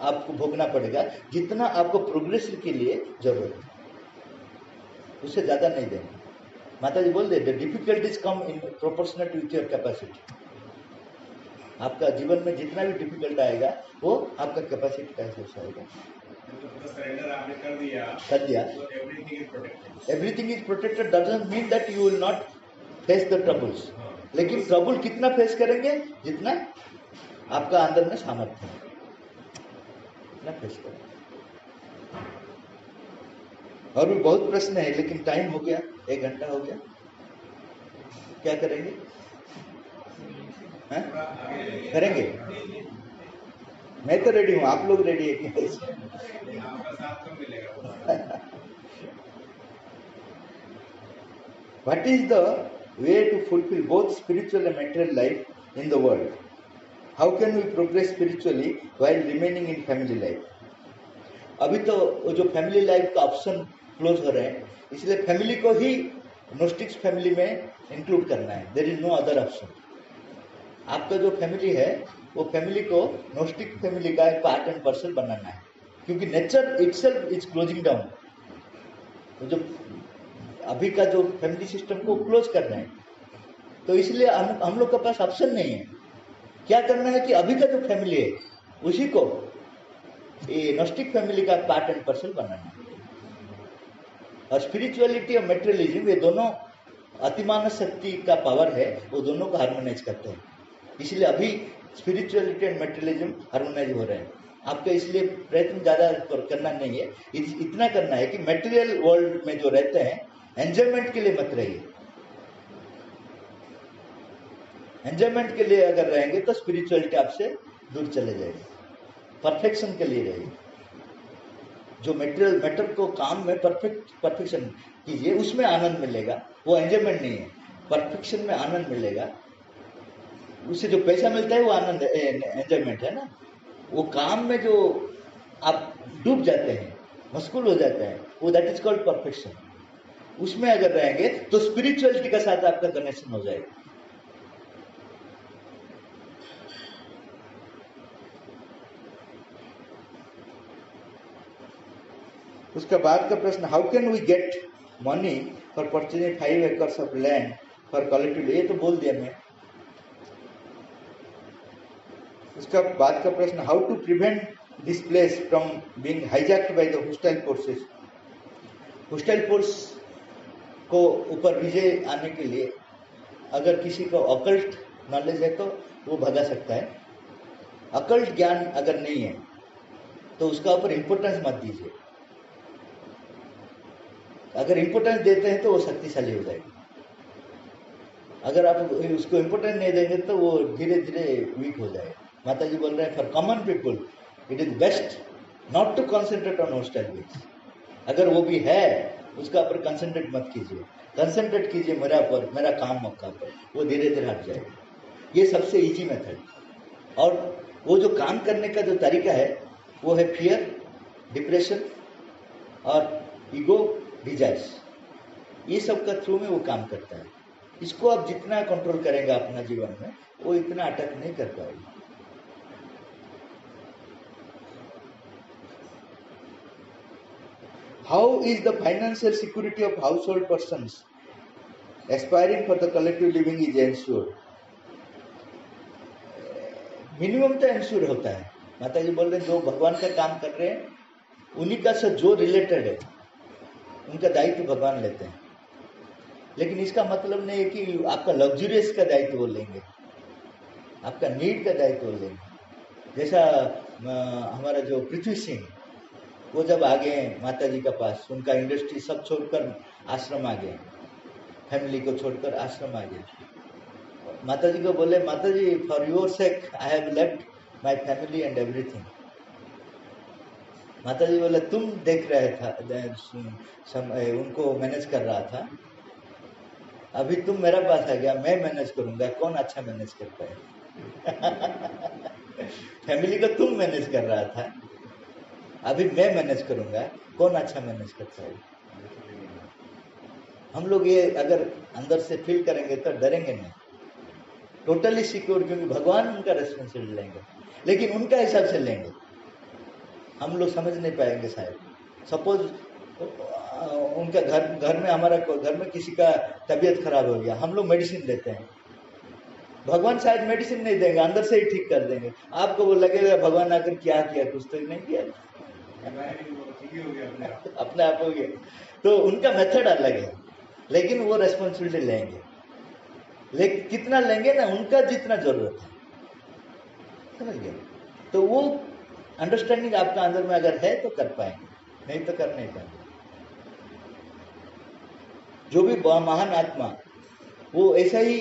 आपको भोगना पड़ेगा जितना आपको प्रोग्रेस के लिए जरूरत है, उससे ज़्यादा नहीं देंगे। माता जी बोल देते difficulties come in proportional to your capacity. आपका जीवन में जितना भी डिफिकल्ट आएगा वो आपका कैपेसिटी का हिसाब आएगा। सरेंडर आपने कर दिया तो everything is protected doesn't mean that you will not face the troubles. लेकिन ट्रबल कितना फेस करेंगे जितना आपका अंदर में सामर्थ्य है इतना फेस करेंगे। और भी बहुत प्रश्न है लेकिन टाइम हो गया, 1 घंटा हो गया, क्या करेंगे? है? करेंगे? मैं तो रेडी हूँ, आप लोग रेडी है क्या? आपका साथ कब मिलेगा? What is the way to fulfill both spiritual and material life in the world? How can we progress spiritually while remaining in family life? अभी तो वो जो फैमिली लाइफ का ऑप्शन क्लोज हो रहे हैं, इसलिए फैमिली को ही नोस्टिक्स फैमिली में इंक्लूड करना है। There is no other option. आपका जो फैमिली है वो फैमिली को नोस्टिक फैमिली का एक पार्ट एंड पार्सल बनाना है, क्योंकि nature itself is closing down. तो जो अभी का जो फैमिली सिस्टम को क्लोज करना है, तो इसलिए हम लोग के पास ऑप्शन नहीं है। क्या करना है कि अभी का जो फैमिली है उसी को ये नॉस्टिक फैमिली का पार्ट एंड पार्सल बनाना है। और स्पिरिचुअलिटी और मेटेरियलिज्म ये दोनों अतिमानस शक्ति का पावर है, वो दोनों को हार्मोनाइज करते हैं। इसलिए अभी स्पिरिचुअलिटी एंड मेटेरियलिज्म हार्मोनाइज हो रहे हैं। आपको इसलिए प्रयत्न ज़्यादा करना नहीं है, इतना करना है कि मेटेरियल वर्ल्ड में जो रहते हैं एंजॉयमेंट के लिए मत रहिए। एंजॉयमेंट के लिए अगर रहेंगे तो स्पिरिचुअलिटी आपसे दूर चले जाएगी। परफेक्शन के लिए रहिए। जो मेटेरियल मैटर को काम में परफेक्शन कीजिए, उसमें आनंद मिलेगा। वो एंजॉयमेंट नहीं है, परफेक्शन में आनंद मिलेगा। उससे जो पैसा मिलता है वो आनंद एंजॉयमेंट है ना। वो काम में जो आप डूब जाते हैं, मशगूल हो जाते हैं, वो दैट इज कॉल्ड परफेक्शन। उसमें अगर रहेंगे तो स्पिरिचुअलिटी के साथ आपका कनेक्शन हो जाएगा। उसके बाद का प्रश्न, how can we get money for purchasing 5 acres of land for collective. ये तो बोल दिया मैं। उसका बाद का प्रश्न, how to prevent this place from being hijacked by the hostile forces. Hostile force को ऊपर विजय आने के लिए अगर किसी को अकल्ट नॉलेज है तो वो भगा सकता है। अकल्ट ज्ञान अगर नहीं है तो उसका ऊपर इम्पोर्टेंस मत दीजिए। अगर इम्पोर्टेंस देते हैं तो वो शक्तिशाली हो जाएगी। अगर आप उसको इम्पोर्टेंस नहीं देंगे तो वो धीरे धीरे वीक हो जाएगा। माता जी बोल रहे हैं, for common people it is best not to concentrate on hostile wings. अगर वो भी है उसका ऊपर कंसंट्रेट मत कीजिए, कंसंट्रेट कीजिए मेरा पर, मेरा काम मौका पर, वो धीरे धीरे हट जाएगा। ये सबसे इजी मेथड। और वो जो काम करने का जो तरीका है वो है फियर, डिप्रेशन और ईगो डिजायर्स। ये सब का थ्रू में वो काम करता है। इसको आप जितना कंट्रोल करेंगे अपना जीवन में वो इतना अटैक नहीं कर पाएगा। How is the financial security of household persons aspiring for the collective living is ensured? Minimum तो इंश्योर होता है। माता जी बोल रहे हैं जो भगवान का काम कर रहे हैं उन्हीं का से जो रिलेटेड है उनका दायित्व भगवान लेते हैं। लेकिन इसका मतलब नहीं है कि आपका लग्जरियस का दायित्व वो लेंगे, आपका नीड का दायित्व लेंगे। जैसा हमारा जो पृथ्वी सिंह, वो जब आ गए माता जी के पास, उनका इंडस्ट्री सब छोड़कर आश्रम आ गए, फैमिली को छोड़कर आश्रम आ गए। माता जी को बोले, माता ji for your sake I have left my family and everything. माता जी बोले तुम देख रहे था, उनको मैनेज कर रहा था, अभी तुम मेरा पास आ गया, मैं मैनेज करूंगा, कौन अच्छा मैनेज करता है। फैमिली को तुम मैनेज कर रहा था, अभी मैं मैनेज करूंगा, कौन अच्छा मैनेज करता है? हम लोग ये अगर अंदर से फील करेंगे तो डरेंगे नहीं, टोटली सिक्योर, क्योंकि भगवान उनका रेस्पॉन्सिबिलिटी लेंगे, लेकिन उनका हिसाब से लेंगे। हम लोग समझ नहीं पाएंगे शायद। सपोज उनका घर में, हमारा घर में किसी का तबीयत खराब हो गया, हम लोग मेडिसिन देते हैं, भगवान शायद मेडिसिन नहीं देंगे, अंदर से ही ठीक कर देंगे। आपको वो लगेगा भगवान आकर क्या किया, कुछ तो नहीं किया, अपने आप हो गया। तो उनका मेथड अलग है, लेकिन वो रेस्पॉन्सिबिलिटी लेंगे। लेकिन कितना लेंगे ना, उनका जितना जरूरत है, समझ गए? तो वो अंडरस्टैंडिंग आपका अंदर में अगर है तो कर पाएंगे, नहीं तो कर नहीं पाएंगे। जो भी महान आत्मा, वो ऐसा ही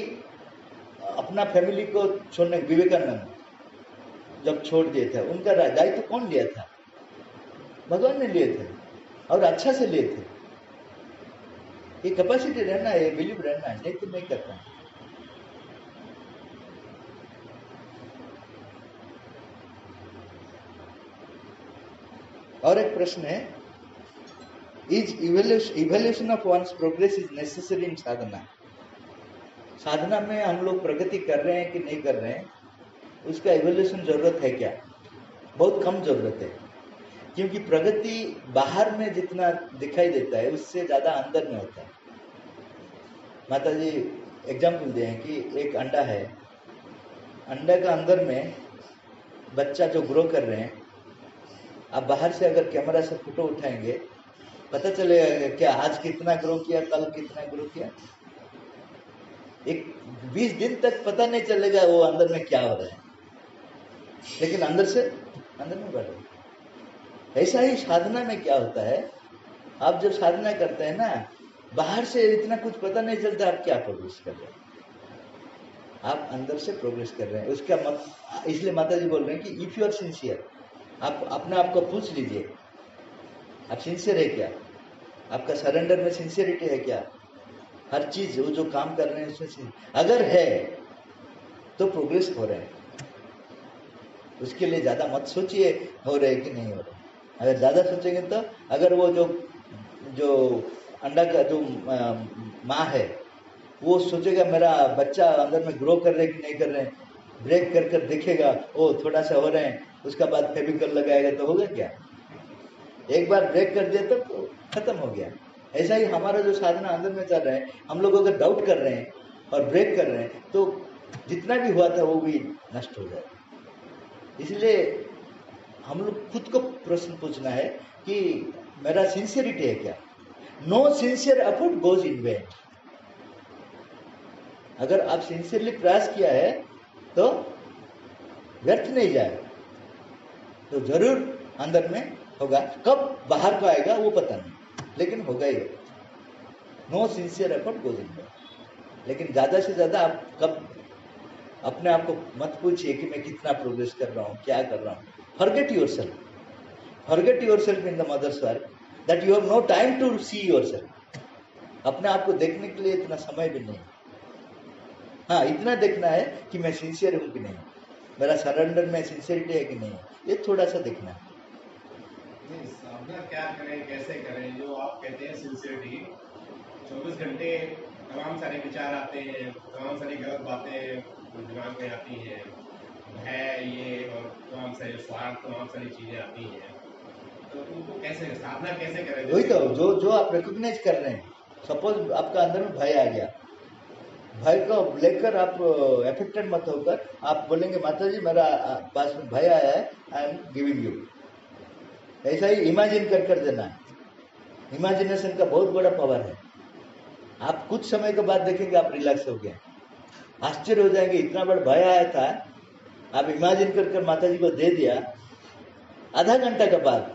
अपना फैमिली को छोड़ने, विवेकानंद जब छोड़ दिए थे, उनका दायित्व तो कौन लिया था? भगवान ने लिए थे, और अच्छा से लिए थे। ये कैपेसिटी रहना है, ये बिलीव रहना है, नहीं तो नहीं कर पाएंगे। और एक प्रश्न है, is evolution of one's progress is necessary in sadhana? साधना में हम लोग प्रगति कर रहे हैं कि नहीं कर रहे हैं, उसका इवोल्यूशन जरूरत है क्या? बहुत कम जरूरत है, क्योंकि प्रगति बाहर में जितना दिखाई देता है उससे ज्यादा अंदर में होता है। माता जी एग्जाम्पल दिए हैं कि एक अंडा है, अंडे का अंदर में बच्चा जो ग्रो कर रहे हैं, आप बाहर से अगर कैमरा से फोटो उठाएंगे, पता चलेगा क्या आज कितना ग्रो किया, कल कितना ग्रो किया। एक 20 दिन तक पता नहीं चलेगा वो अंदर में क्या हो रहा है, लेकिन अंदर से अंदर में बढ़ रहा है। ऐसा ही साधना में क्या होता है, आप जब साधना करते हैं ना, बाहर से इतना कुछ पता नहीं चलता आप क्या प्रोग्रेस कर रहे हैं, आप अंदर से प्रोग्रेस कर रहे हैं। उसका इसलिए माता जी बोल रहे हैं कि इफ यू आर सिंसियर, आप अपने आप को पूछ लीजिए, आप सिंसियर है क्या? आपका सरेंडर में सिंसियरिटी है क्या? हर चीज वो जो काम कर रहे हैं उसमें अगर है तो प्रोग्रेस हो रहे हैं। उसके लिए ज्यादा मत सोचिए हो रहे कि नहीं हो रहे। अगर ज्यादा सोचेंगे तो, अगर वो जो अंडा का जो माँ है, वो सोचेगा मेरा बच्चा अंदर में ग्रो कर रहे कि नहीं कर रहे हैं, ब्रेक कर कर देखेगा, ओ थोड़ा सा हो रहे हैं, उसका बाद फेविकल लगाएगा तो होगा क्या? एक बार ब्रेक कर दिया तो खत्म हो गया। ऐसा ही हमारा जो साधना अंदर में चल रहा है, हम लोग अगर डाउट कर रहे हैं और ब्रेक कर रहे हैं तो जितना भी हुआ था वो भी नष्ट हो जाए। इसलिए हम लोग खुद को प्रश्न पूछना है कि मेरा सिंसियरिटी है क्या? No sincere effort goes in vain. अगर आप सिंसियरली प्रयास किया है तो व्यर्थ नहीं जाए, तो जरूर अंदर में होगा। कब बाहर को आएगा वो पता नहीं, लेकिन होगा ही। No sincere effort goes in vain. लेकिन ज्यादा से ज्यादा आप कब अपने आप को मत पूछिए कि मैं कितना प्रोग्रेस कर रहा हूँ, क्या कर रहा हूँ। Forget yourself, forget yourself in the mother's work, that you have no time to see yourself. अपने आप को देखने के लिए इतना समय भी नहीं। हाँ, इतना देखना है कि मैं सिंसियर हूँ कि नहीं, मेरा सरेंडर में सिंसियरिटी है कि नहीं, ये थोड़ा सा देखना है। साधना क्या करें, कैसे करें? जो आप कहते हैं सिंसियरिटी, 24 घंटे तमाम सारे विचार आते हैं, तमाम सारी गलत बातें दिमाग में आती हैं, भय ये और तमाम सारे स्वार्थ, तमाम सारी चीजें आती हैं, तो उनको कैसे साधना कैसे करें? वही तो जो आप रिकॉग्नाइज कर रहे हैं। सपोज आपका अंदर में भय आ गया, भय को लेकर आप एफेक्टेड मत होकर आप बोलेंगे माता जी मेरा पास में भय आया है, आई एम गिविंग यू। ऐसा ही इमेजिन कर देना है। इमेजिनेशन का बहुत बड़ा पावर है। आप कुछ समय के बाद देखेंगे आप रिलैक्स हो गए, आश्चर्य हो जाएंगे, इतना बड़ा भय आया था, आप इमेजिन कर माता जी को दे दिया, आधा घंटा के बाद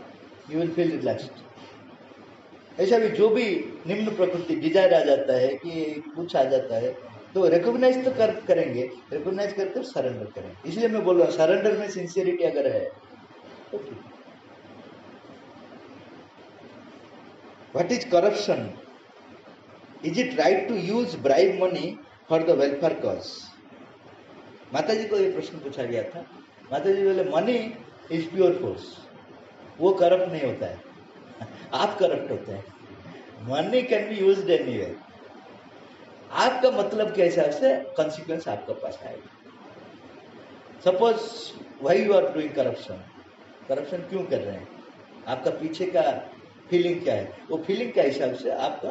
यू विल फील रिलैक्स्ड। ऐसा भी जो भी निम्न प्रकृति डिजायर आ जाता है कि कुछ आ जाता है, तो रिकॉग्नाइज तो करेंगे, रिकॉग्नाइज करके सरेंडर करेंगे। इसलिए मैं बोल रहा हूँ सरेंडर में सिंसियरिटी अगर है तो ठीक। What is corruption? Is it right to use bribe money for the welfare cause? माता जी को ये प्रश्न पूछा गया था। माता जी बोले मनी इज प्योर फोर्स, वो करप्ट नहीं होता है, आप करप्ट होते हैं। Money can be used anywhere. आपका मतलब के हिसाब से कॉन्सिक्वेंस आपके पास आएगा। Suppose why you are doing corruption, corruption क्यों कर रहे हैं, आपका पीछे का फीलिंग क्या है, वो फीलिंग के हिसाब से आपका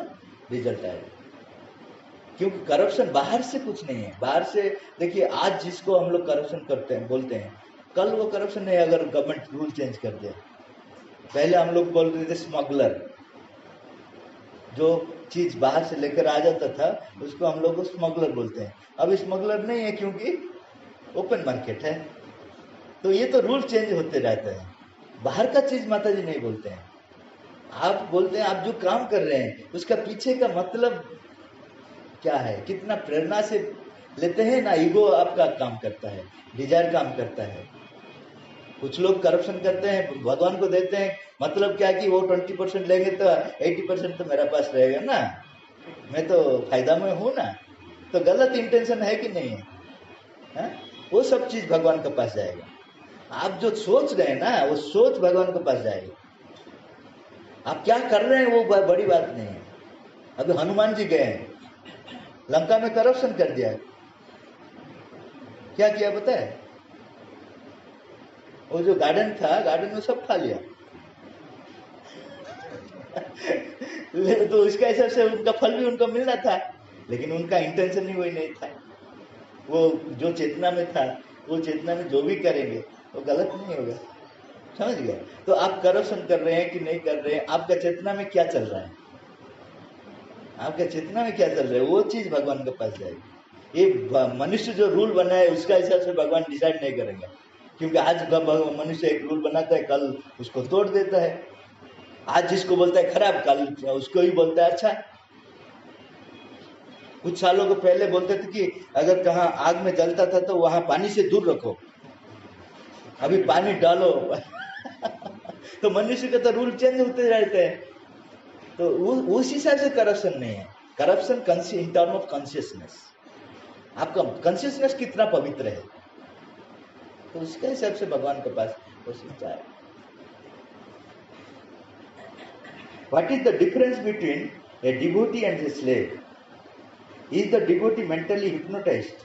रिजल्ट आएगा। क्योंकि करप्शन बाहर से कुछ नहीं है। बाहर से देखिए, आज जिसको हम लोग करप्शन करते हैं बोलते हैं, कल वो करप्शन नहीं अगर गवर्नमेंट रूल चेंज कर दे। पहले हम लोग बोलते थे स्मगलर, जो चीज बाहर से लेकर आ जाता था उसको हम लोग स्मगलर बोलते हैं। अब स्मगलर नहीं है क्योंकि ओपन मार्केट है। तो ये तो रूल चेंज होते रहते हैं। बाहर का चीज माता जी नहीं बोलते हैं। आप बोलते हैं आप जो काम कर रहे हैं उसका पीछे का मतलब क्या है, कितना प्रेरणा से लेते हैं ना। ईगो आपका काम करता है, डिजायर काम करता है। कुछ लोग करप्शन करते हैं, भगवान को देते हैं, मतलब क्या कि वो 20% लेंगे तो 80% तो मेरा पास रहेगा ना, मैं तो फायदा में हूं ना। तो गलत इंटेंशन है कि नहीं है, हा? वो सब चीज भगवान के पास जाएगा। आप जो सोच रहे हैं ना वो सोच भगवान के पास जाएगा। आप क्या कर रहे हैं वो बड़ी बात नहीं है। अभी हनुमान जी गए हैं, लंका में करप्शन कर दिया, क्या किया पता है, वो जो गार्डन था गार्डन में सब खा लिया। तो इसका हिसाब से उनका फल भी उनको मिलना था, लेकिन उनका इंटेंशन ही वही नहीं था। वो जो चेतना में था, वो चेतना में जो भी करेंगे वो गलत नहीं होगा, समझ गए। तो आप करप्शन कर रहे हैं कि नहीं कर रहे हैं, आपका चेतना में क्या चल रहा है, आपका चेतना में क्या चल रहा है, वो चीज भगवान के पास जाएगी। ये मनुष्य जो रूल बनाए उसका हिसाब से भगवान डिसाइड नहीं करेंगे। क्योंकि आज मनुष्य एक रूल बनाता है, कल उसको तोड़ देता है। आज जिसको बोलता है खराब, कल उसको ही बोलता है अच्छा। कुछ सालों को पहले बोलते थे कि अगर कहाँ आग में जलता था तो वहां पानी से दूर रखो, अभी पानी डालो। तो मनुष्य के तो रूल चेंज होते रहते हैं। तो उस हिसाब से करप्शन नहीं है। Corruption in term of consciousness, आपका कॉन्शियसनेस कितना पवित्र है, तो उसके हिसाब से भगवान के पास वो सोचता है। What is the difference between a devotee and a slave? Is the devotee mentally hypnotized?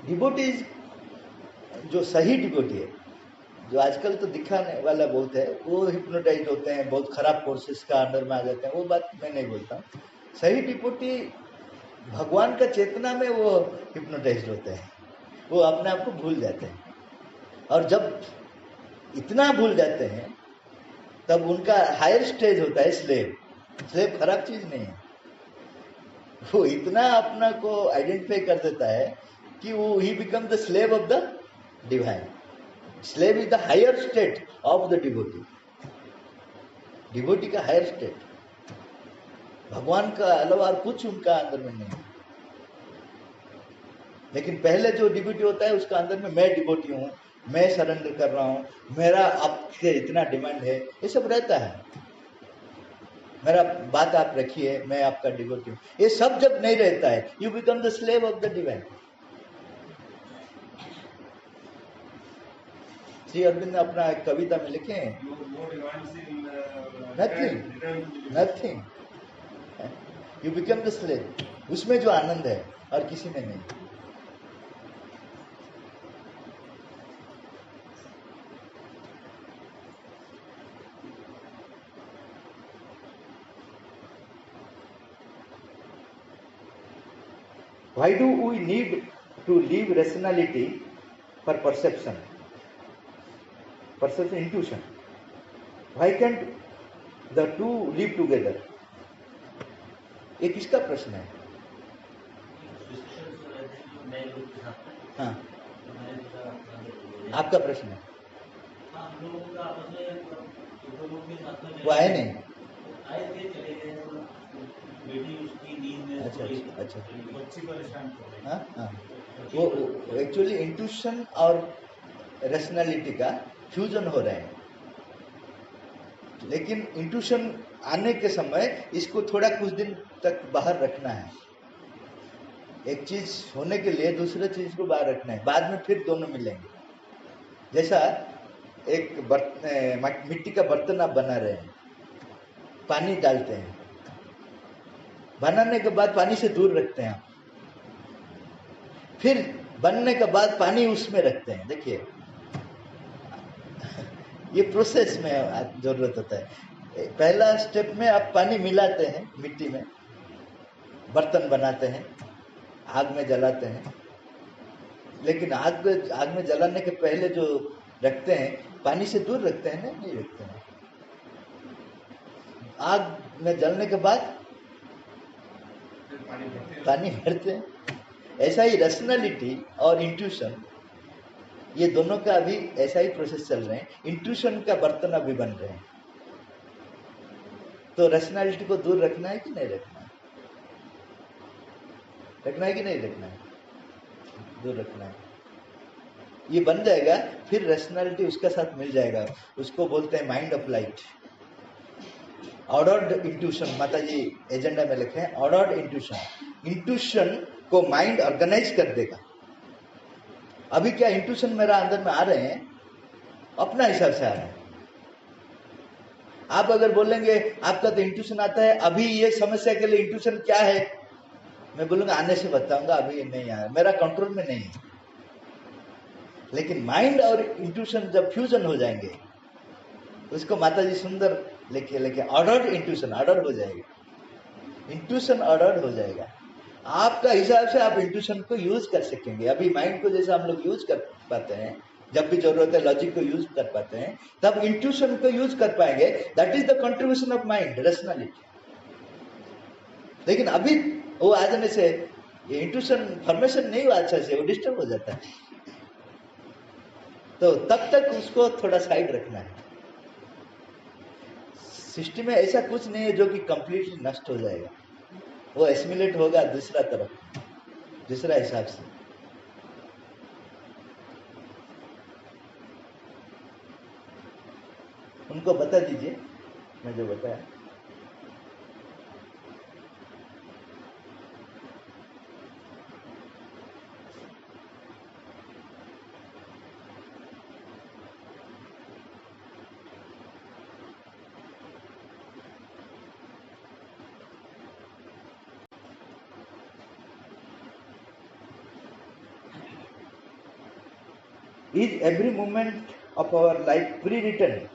Devotees, जो सही डिवोटी है, जो आजकल तो दिखाने वाला बहुत है, वो हिप्नोटाइज होते हैं, बहुत खराब कोर्सेस का अंडर में आ जाते हैं, वो बात मैं नहीं बोलता हूँ। सही डिवोटी भगवान का चेतना में वो हिप्नोटाइज होते हैं, वो अपने आप को भूल जाते हैं। और जब इतना भूल जाते हैं तब उनका हायर स्टेज होता है स्लेव। स्लेव खराब चीज नहीं है, वो इतना अपना को आइडेंटिफाई कर देता है कि वो ही become the slave of the divine. Slave is the higher state of the devotee. Devotee का हायर स्टेट, भगवान का अलावा और कुछ उनका अंदर में नहीं। लेकिन पहले जो डिवोटी होता है उसका अंदर में मैं डिवोटी हूँ, मैं सरेंडर कर रहा हूँ, मेरा आपसे इतना डिमांड है, ये सब रहता है। मेरा बात आप रखिए, मैं आपका डिवोटी हूँ, ये सब जब नहीं रहता है, you become the slave of the divine. Shri Aurobindo ने अपना एक कविता में लिखे हैं, nothing, you become the slave. उसमें जो आनंद है और किसी में नहीं। Why do we need to leave rationality for perception? Perception, intuition. Why can't the two live together? ये किसका प्रश्न है? हाँ, आपका प्रश्न है। वो आए नहीं। अच्छा अच्छा, हाँ हाँ, वो एक्चुअली इंट्यूशन और रैशनैलिटी का फ्यूजन हो रहे हैं। लेकिन इंट्यूशन आने के समय इसको थोड़ा कुछ दिन तक बाहर रखना है। एक चीज होने के लिए दूसरे चीज को बाहर रखना है, बाद में फिर दोनों मिलेंगे। जैसा एक मिट्टी का बर्तन आप बना रहे हैं, पानी डालते हैं, बनाने के बाद पानी से दूर रखते हैं आप, फिर बनने के बाद पानी उसमें रखते हैं। देखिए ये प्रोसेस में जरूरत होता है। पहला स्टेप में आप पानी मिलाते हैं मिट्टी में, बर्तन बनाते हैं, आग में जलाते हैं, लेकिन आग में जलाने के पहले जो रखते हैं, पानी से दूर रखते हैं ना, नहीं रखते हैं। आग में जलने के बाद पानी भरते हैं। ऐसा ही रैशनैलिटी और इंट्यूशन, ये दोनों का अभी ऐसा ही प्रोसेस चल रहे हैं। इंट्यूशन का बर्तन अभी बन रहे हैं, तो रैशनैलिटी को दूर रखना है कि नहीं रखना है? रखना है कि नहीं रखना है? दूर रखना है। ये बन जाएगा, फिर रैशनैलिटी उसके साथ मिल जाएगा। उसको बोलते हैं mind of light, ordered intuition. माता जी एजेंडा में लिखे हैं ऑर्डर्ड इंट्यूशन। इंट्यूशन को माइंड ऑर्गेनाइज कर देगा। अभी क्या इंट्यूशन मेरा अंदर में आ रहे हैं, अपना हिसाब से आ रहे हैं। आप अगर बोलेंगे आपका तो इंट्यूशन आता है, अभी ये समस्या के लिए इंट्यूशन क्या है, मैं बोलूंगा आने से बताऊंगा, अभी नहीं आया, मेरा कंट्रोल में नहीं है। लेकिन माइंड और इंट्यूशन जब फ्यूजन हो जाएंगे, उसको माता जी सुंदर लेके ऑर्डर्ड इंट्यूशन, ऑर्डर हो जाएगा। इंट्यूशन ऑर्डर्ड हो जाएगा। आपका हिसाब से आप इंट्यूशन को यूज कर सकेंगे। अभी माइंड को जैसे हम लोग यूज कर पाते हैं, जब भी जरूरत है लॉजिक को यूज कर पाते हैं, तब इंट्यूशन को यूज कर पाएंगे। That is the contribution of mind, rationality. लेकिन अभी वो आ जाने से ये इंट्यूशन फॉर्मेशन नहीं हुआ अच्छा से, वो डिस्टर्ब हो जाता है। तो तब तक उसको थोड़ा साइड रखना है। सृष्टि में ऐसा कुछ नहीं है जो कि कंप्लीटली नष्ट हो जाएगा, वो एसिमिलेट होगा दूसरा तरफ, दूसरा हिसाब से। उनको बता दीजिए मैं जो बताया। Is every moment of our life prewritten?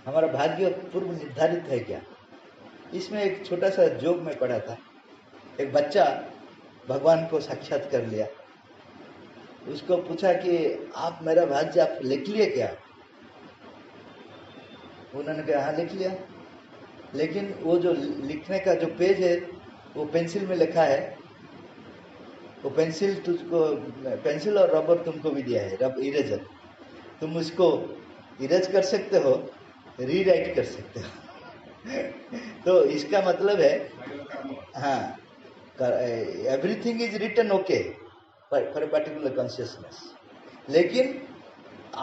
हमारा भाग्य पूर्व निर्धारित है क्या? इसमें एक छोटा सा जोक में पढ़ा था। एक बच्चा भगवान को साक्षात कर लिया, उसको पूछा कि आप मेरा भाग्य आप लिख लिए क्या? उन्होंने कहा हाँ लिख लिया, लेकिन वो जो लिखने का जो पेज है वो पेंसिल में लिखा है। वो पेंसिल तुझको, पेंसिल और रबर तुमको भी दिया है, रब इरेजर, तुम उसको इरेज कर सकते हो, रीराइट कर सकते हो। तो इसका मतलब है हाँ, everything is written okay for a particular consciousness, लेकिन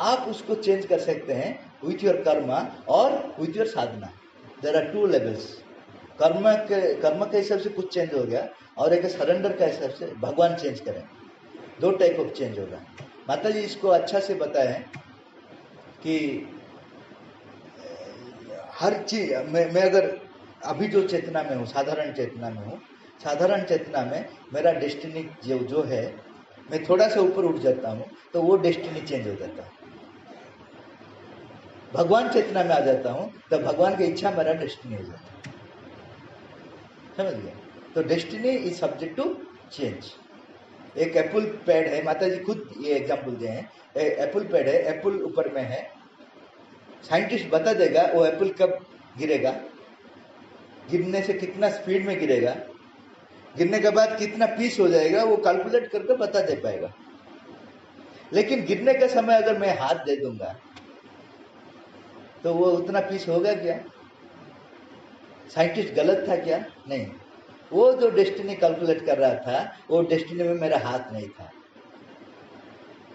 आप उसको चेंज कर सकते हैं विथ योर कर्मा और with your sadhana. There are two levels. कर्म के हिसाब से कुछ चेंज हो गया, और एक सरेंडर का हिसाब से भगवान चेंज करें। दो टाइप ऑफ चेंज होगा। माता जी इसको अच्छा से बताएं कि हर चीज मैं अगर अभी जो चेतना में हूँ, साधारण चेतना में हूँ, साधारण चेतना में मेरा डेस्टिनी जो है, मैं थोड़ा सा ऊपर उठ जाता हूँ तो वो डेस्टिनी चेंज हो जाता है। भगवान चेतना में आ जाता हूँ तो भगवान की इच्छा मेरा डेस्टिनी हो जाता है। समझ गए? तो destiny is subject to change. एक एप्पल पेड़ है, माता जी खुद ये एग्जाम्पल दिए हैं। एप्पल पेड़ है, एप्पल ऊपर में है, साइंटिस्ट बता देगा वो एप्पल कब गिरेगा, गिरने से कितना स्पीड में गिरेगा, गिरने के बाद कितना पीस हो जाएगा, वो कैलकुलेट करके बता दे पाएगा। लेकिन गिरने के समय अगर मैं हाथ दे दूंगा तो वो उतना पीस होगा क्या? साइंटिस्ट गलत था क्या? नहीं, वो जो डेस्टिनी कैलकुलेट कर रहा था वो डेस्टिनी में मेरा हाथ नहीं था।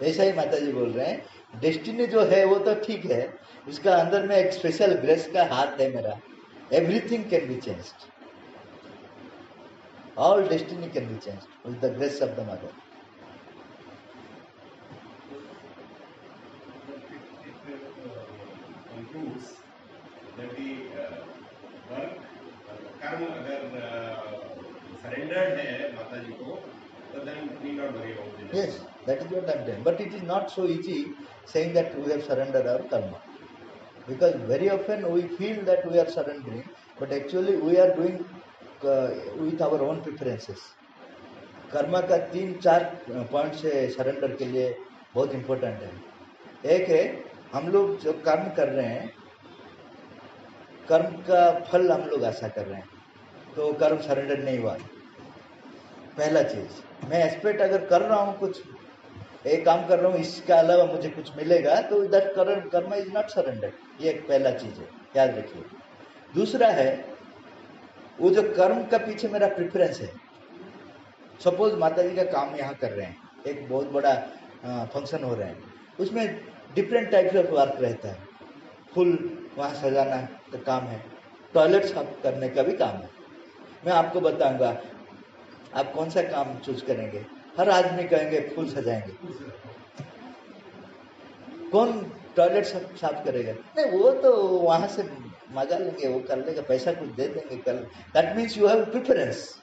ऐसा ही माता जी बोल रहे हैं, डेस्टिनी जो है वो तो ठीक है, उसका अंदर में एक स्पेशल ग्रेस का हाथ है मेरा। Everything can be changed, all destiny can be changed with the grace of the mother. Surrendered है माता जी को, तो then we not worry about it. Yes, that is what I am saying. But it is not so easy saying that we have surrendered our karma. Because very often we feel that we are surrendering, but actually we are doing with our own preferences. Karma का 3-4 point से surrender के लिए बहुत important है। एक है, हम लोग जो कर्म कर रहे हैं, कर्म का फल हम लोग आशा कर रहे हैं, तो कर्म सरेंडर नहीं हुआ। पहला चीज, मैं एक्सपेक्ट अगर कर रहा हूँ कुछ, एक काम कर रहा हूँ, इसके अलावा मुझे कुछ मिलेगा, तो दैट कर्म इज नॉट सरेंडर। ये एक पहला चीज है, याद रखिए। दूसरा है, वो जो कर्म का पीछे मेरा प्रेफरेंस है। सपोज माता जी का काम यहाँ कर रहे हैं, एक बहुत बड़ा फंक्शन हो रहा है, उसमें डिफरेंट टाइप्स ऑफ वर्क रहता है। फुल वहाँ सजाना का काम है, टॉयलेट साफ करने का भी काम है। मैं आपको बताऊंगा आप कौन सा काम चूज करेंगे। हर आदमी कहेंगे फुल सजाएंगे, कौन टॉयलेट साफ करेगा? नहीं, वो तो वहां से मजा लेंगे, वो कर लेगा, पैसा कुछ दे देंगे कर। That means you have preference.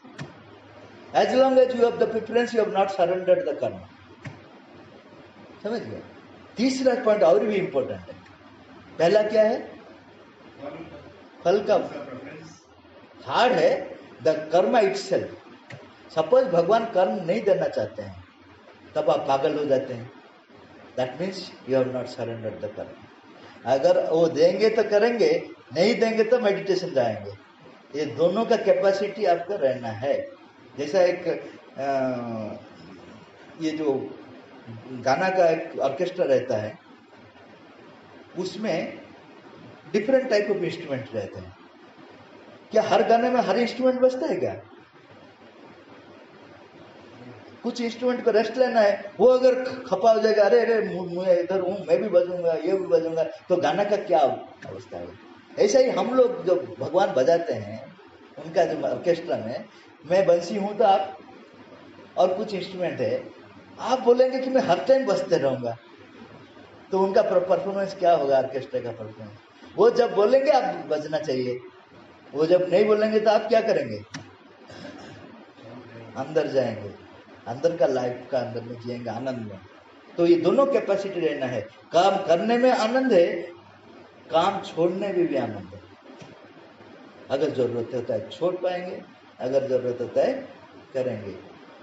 As long as you have the preference, you have not surrendered the karma. समझ गए? तीसरा पॉइंट और भी इंपॉर्टेंट है। पहला क्या है? फल का हार्ड है, द कर्म इटसेल्फ। सपोज भगवान कर्म नहीं देना चाहते हैं, तब आप पागल हो जाते हैं। That means you have not surrendered the कर्म। अगर वो देंगे तो करेंगे, नहीं देंगे तो मेडिटेशन जाएंगे। ये दोनों का कैपेसिटी आपका रहना है। जैसा एक ये जो गाना का एक ऑर्केस्ट्रा रहता है, उसमें डिफरेंट टाइप ऑफ इंस्ट्रूमेंट रहते हैं। क्या हर गाने में हर इंस्ट्रूमेंट बजता है क्या? कुछ इंस्ट्रूमेंट को रेस्ट लेना है। वो अगर खपा हो जाएगा, अरे अरे मैं इधर हूँ, मैं भी बजूंगा, ये भी बजूंगा, तो गाना का क्या अवस्था है? ऐसा ही हम लोग जो भगवान बजाते हैं, उनका जो ऑर्केस्ट्रा में मैं बंसी हूँ, तो आप और कुछ इंस्ट्रूमेंट है, आप बोलेंगे कि मैं हर टाइम बजते रहूंगा, तो उनका परफॉर्मेंस क्या होगा? ऑर्केस्ट्रा का परफॉर्मेंस। वो जब बोलेंगे आप बजना चाहिए, वो जब नहीं बोलेंगे तो आप क्या करेंगे? अंदर जाएंगे, अंदर का लाइफ का अंदर में जिएंगे आनंद में। तो ये दोनों कैपेसिटी रहना है। काम करने में आनंद है, काम छोड़ने में भी आनंद है। अगर जरूरत होता है छोड़ पाएंगे, अगर जरूरत होता है करेंगे।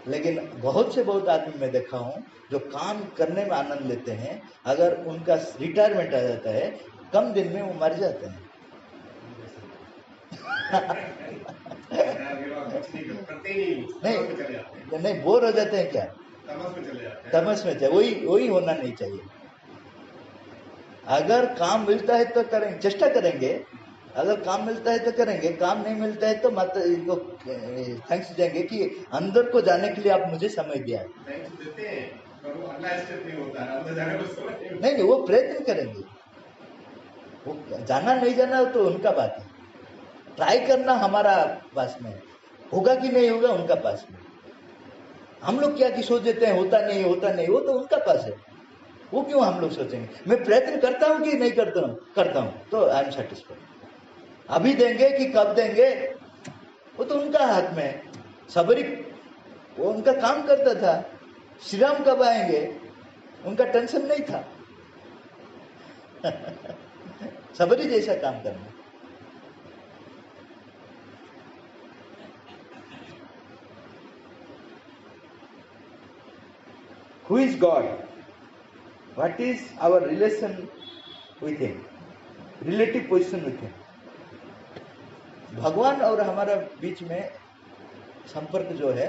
लेकिन बहुत से बहुत आदमी मैं देखा हूँ जो काम करने में आनंद लेते हैं, अगर उनका रिटायरमेंट आ जाता है, कम दिन में वो मर जाते हैं। नहीं, बोर हो जाते हैं क्या? तमस में चले जाते हैं। तमस में चले, वही होना नहीं चाहिए। अगर काम मिलता है तो करेंगे, चेष्टा करेंगे। अगर काम मिलता है तो करेंगे, काम नहीं मिलता है तो माता इनको थैंक्स देंगे कि अंदर को जाने के लिए आप मुझे समय दिया। थैंक्स देते हैं, पर वो अगला स्टेप नहीं होता है, अंदर जाने को समय नहीं, वो प्रयत्न करेंगे। वो जाना नहीं जाना तो उनका बात है, ट्राई करना हमारा पास में है। होगा कि नहीं होगा उनका पास में। हम लोग क्या कि सोच देते हैं होता नहीं, वो तो उनका पास है। वो क्यों हम लोग सोचेंगे? मैं प्रयत्न करता हूँ कि नहीं करता हूँ, तो आई एम सेटिस्फाइड। अभी देंगे कि कब देंगे, वो तो उनका हाथ में है। सबरी वो उनका काम करता था, श्री राम कब आएंगे उनका टेंशन नहीं था। सबरी जैसा काम करना। Who is God? What is our relation with Him? Relative position with Him. भगवान और हमारा बीच में संपर्क जो है,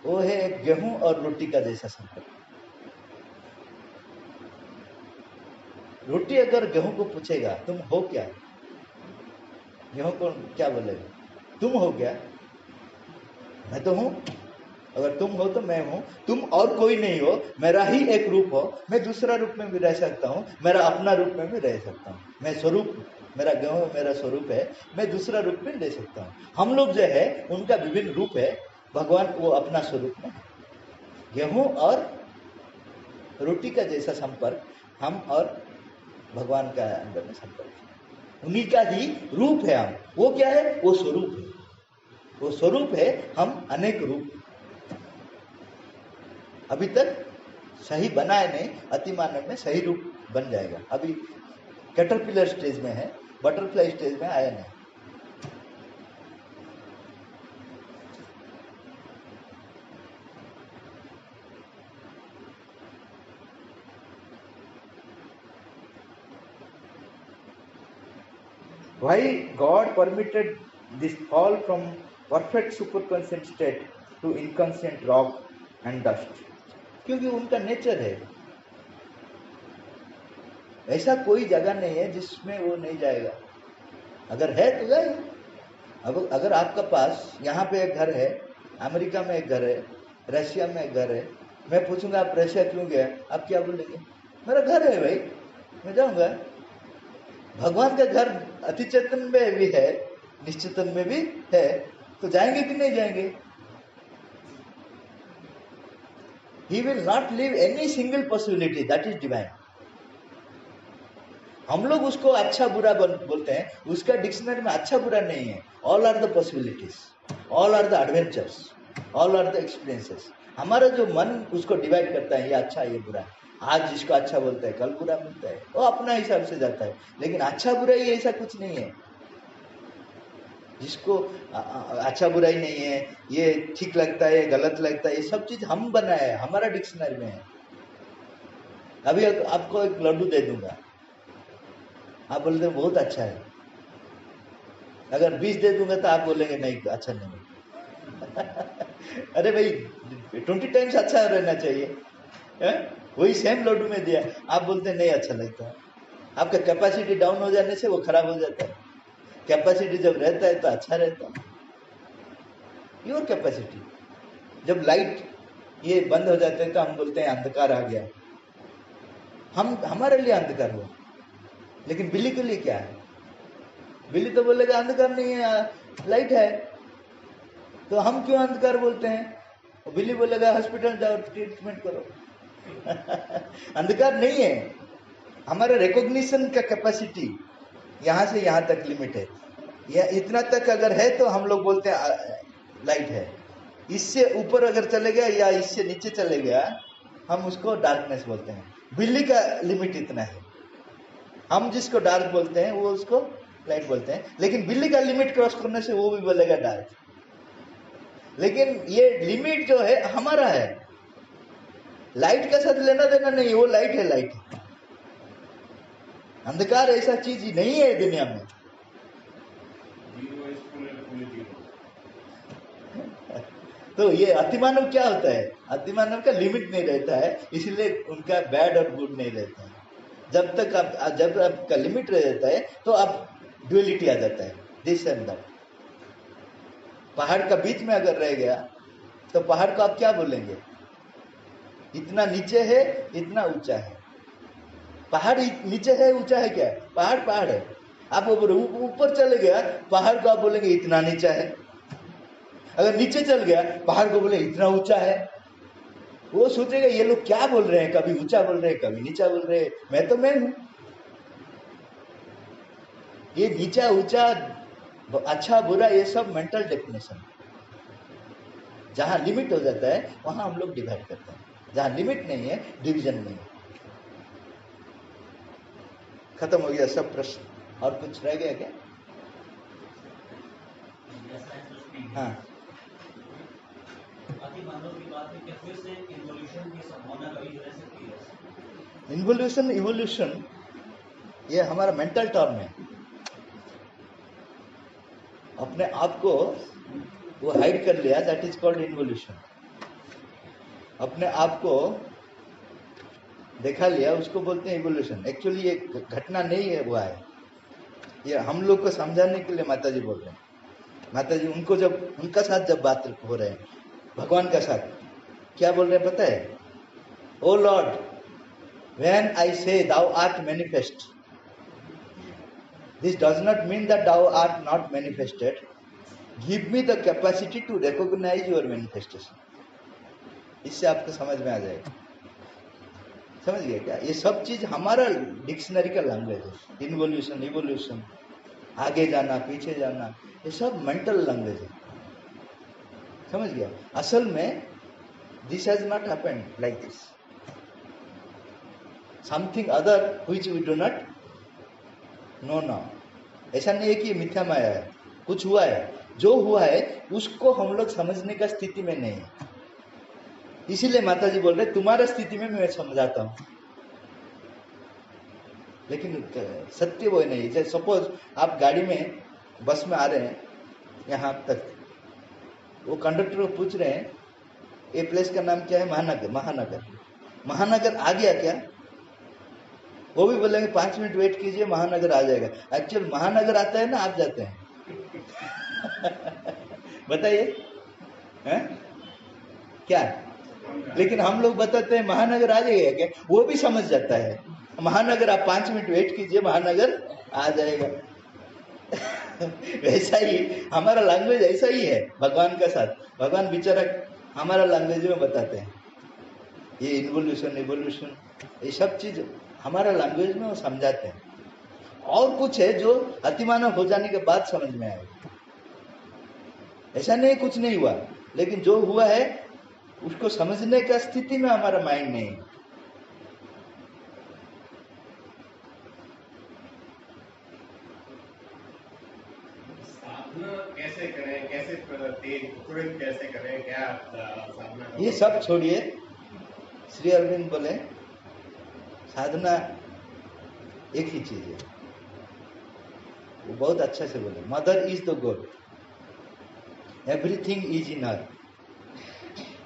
वो है एक गेहूं और रोटी का जैसा संपर्क। रोटी अगर गेहूं को पूछेगा तुम हो क्या, गेहूं को क्या बोलेगा? तुम हो क्या? मैं तो हूं। अगर तुम हो तो मैं हूं, तुम और कोई नहीं हो, मेरा ही एक रूप हो। मैं दूसरा रूप में भी रह सकता हूं, मेरा अपना रूप में भी रह सकता हूं। मैं स्वरूप, मेरा गेहूं मेरा स्वरूप है, मैं दूसरा रूप में ले सकता हूं। हम लोग जो है उनका विभिन्न रूप है, भगवान वो अपना स्वरूप में है। गेहूं और रोटी का जैसा संपर्क हम और भगवान का अंदर में संपर्क है, उन्हीं का ही रूप है हम। वो क्या है? वो स्वरूप है। वो स्वरूप है, हम अनेक रूप। अभी तक सही बनाए नहीं, अति मानव में सही रूप बन जाएगा। अभी कैटरपिलर स्टेज में है, बटरफ्लाई स्टेज में आया नहीं। Why God permitted this fall from perfect superconscious state to inconscient rock and dust? क्योंकि उनका नेचर है। ऐसा कोई जगह नहीं है जिसमें वो नहीं जाएगा। अगर है तो जाए। अब अगर आपका पास यहाँ पे एक घर है, अमेरिका में एक घर है, रशिया में एक घर है, मैं पूछूंगा आप रशिया क्यों गया, आप क्या बोलेंगे? मेरा घर है भाई, मैं जाऊंगा। भगवान का घर अति चेतन में भी है, निश्चेतन में भी है, तो जाएंगे कि नहीं जाएंगे? He will not leave any single possibility, that is divine. हम लोग उसको अच्छा बुरा बोलते हैं, उसका डिक्शनरी में अच्छा बुरा नहीं है। All are the possibilities, all are the adventures, all are the experiences. हमारा जो मन उसको डिवाइड करता है, ये अच्छा ये बुरा, आज जिसको अच्छा बोलता है कल बुरा मिलता है, वो अपना हिसाब से जाता है। लेकिन अच्छा बुराई ऐसा कुछ नहीं है। जिसको अच्छा बुराई नहीं है, ये ठीक लगता है, गलत लगता है, ये सब चीज हम बनाए हैं, हमारा डिक्शनरी में है। अभी आपको एक लड्डू दे दूंगा, आप बोलते हैं बहुत अच्छा है। अगर 20 दे दूंगा तो आप बोलेंगे नहीं अच्छा नहीं। अरे भाई 20 टाइम्स अच्छा रहना चाहिए है? वही सेम लड्डू में दिया, आप बोलते हैं नहीं अच्छा लगता। आपका कैपेसिटी डाउन हो जाने से वो खराब हो जाता है। कैपेसिटी जब रहता है तो अच्छा रहता है। Pure capacity. जब लाइट ये बंद हो जाते हैं तो हम बोलते हैं अंधकार आ गया। हमारे लिए अंधकार हुआ, लेकिन बिल्ली के लिए क्या है? बिल्ली तो बोलेगा अंधकार नहीं है, लाइट है। तो हम क्यों अंधकार बोलते हैं? बिल्ली बोलेगा हॉस्पिटल जाओ ट्रीटमेंट करो। अंधकार नहीं है, हमारा रिकॉग्निशन का कैपेसिटी यहाँ से यहाँ तक लिमिट है। या इतना तक अगर है तो हम लोग बोलते हैं लाइट है। इससे ऊपर अगर चले गया या इससे नीचे चले गया हम उसको डार्कनेस बोलते हैं। बिल्ली का लिमिट इतना है, हम जिसको डार्क बोलते हैं वो उसको लाइट बोलते हैं। लेकिन बिल्ली का लिमिट क्रॉस करने से वो भी बोलेगा डार्क। लेकिन ये लिमिट जो है हमारा है, लाइट का साथ लेना देना नहीं, वो लाइट है, लाइट है। अंधकार ऐसा चीज ही नहीं है दुनिया में। तो ये अतिमानव क्या होता है? अतिमानव का लिमिट नहीं रहता है, इसलिए उनका बैड और गुड नहीं रहता है। जब आपका लिमिट रह जाता है तो आप ड्युअलिटी आ जाता है, दिस एंड दैट। पहाड़ का बीच में अगर रह गया तो पहाड़ को आप क्या बोलेंगे? इतना नीचे है, इतना ऊंचा है। पहाड़ नीचे है, ऊंचा है? क्या पहाड़ पहाड़ है। आप ऊपर चले गया, पहाड़ को आप बोलेंगे इतना नीचा है। अगर नीचे चल गया, पहाड़ को बोले इतना ऊंचा है। वो सोचेगा ये लोग क्या बोल रहे हैं, कभी ऊंचा बोल रहे हैं, कभी नीचा बोल रहे हैं, मैं तो मैं हूं। ये नीचा ऊंचा, अच्छा बुरा, ये सब मेंटल डेफिनेशन। जहां लिमिट हो जाता है वहां हम लोग डिवाइड करते हैं, जहां लिमिट नहीं है डिवीजन नहीं है। खत्म हो गया सब प्रश्न। और कुछ रह गया क्या? हाँ, इन्वोल्यूशन इवोल्यूशन ये हमारा मेंटल टर्म है। अपने आप को वो हाइड कर लिया, दैट इज कॉल्ड इन्वोल्यूशन। अपने आप को देखा लिया, उसको बोलते हैं इवोल्यूशन। एक्चुअली ये घटना नहीं है, हुआ है। ये हम लोग को समझाने के लिए माता जी बोल रहे हैं। माता जी उनको जब उनका साथ जब बात हो रहे हैं भगवान का साथ, क्या बोल रहे हैं पता है? ओ लॉर्ड, व्हेन आई से thou art manifest, this does not mean that thou art not manifested. Give me the capacity to recognize your manifestation. इससे आपको समझ में आ जाएगा। समझ गए क्या? ये सब चीज हमारा डिक्शनरी का लैंग्वेज है। इन्वोल्यूशन इवोल्यूशन, आगे जाना पीछे जाना, ये सब मेंटल लैंग्वेज है। समझ गया? असल में this has not happened like this, something other which we do not know now. ऐसा नहीं है कि मिथ्या माया है, कुछ हुआ है, जो हुआ है उसको हम लोग समझने का स्थिति में नहीं है। इसीलिए माता जी बोल रहे तुम्हारा स्थिति में मैं समझाता हूं, लेकिन सत्य वो नहीं। जैसे सपोज आप गाड़ी में बस में आ रहे हैं यहाँ तक, वो कंडक्टर को पूछ रहे हैं ये प्लेस का नाम क्या है? महानगर। महानगर महानगर आ गया क्या? वो भी बोलेंगे 5 मिनट वेट कीजिए महानगर आ जाएगा। एक्चुअल महानगर आता है ना, आप जाते हैं? बताइए क्या? लेकिन हम लोग बताते हैं महानगर आ जाएगा क्या? वो भी समझ जाता है महानगर, आप 5 मिनट वेट कीजिए महानगर आ जाएगा। वैसा ही हमारा लैंग्वेज ऐसा ही है भगवान का साथ। भगवान बेचारा हमारा लैंग्वेज में बताते हैं, ये इवोल्यूशन इवोल्यूशन ये सब चीज हमारा लैंग्वेज में वो समझाते हैं। और कुछ है जो अतिमानव हो जाने के बाद समझ में आएगा। ऐसा नहीं कुछ नहीं हुआ, लेकिन जो हुआ है उसको समझने का स्थिति में हमारा माइंड नहीं है। साधना कैसे करें, कैसे तेज तुरंत कैसे करें, क्या साधना? ये सब छोड़िए, श्री अरविंद बोले साधना एक ही चीज है। वो बहुत अच्छा से बोले, mother is the god, everything is in her,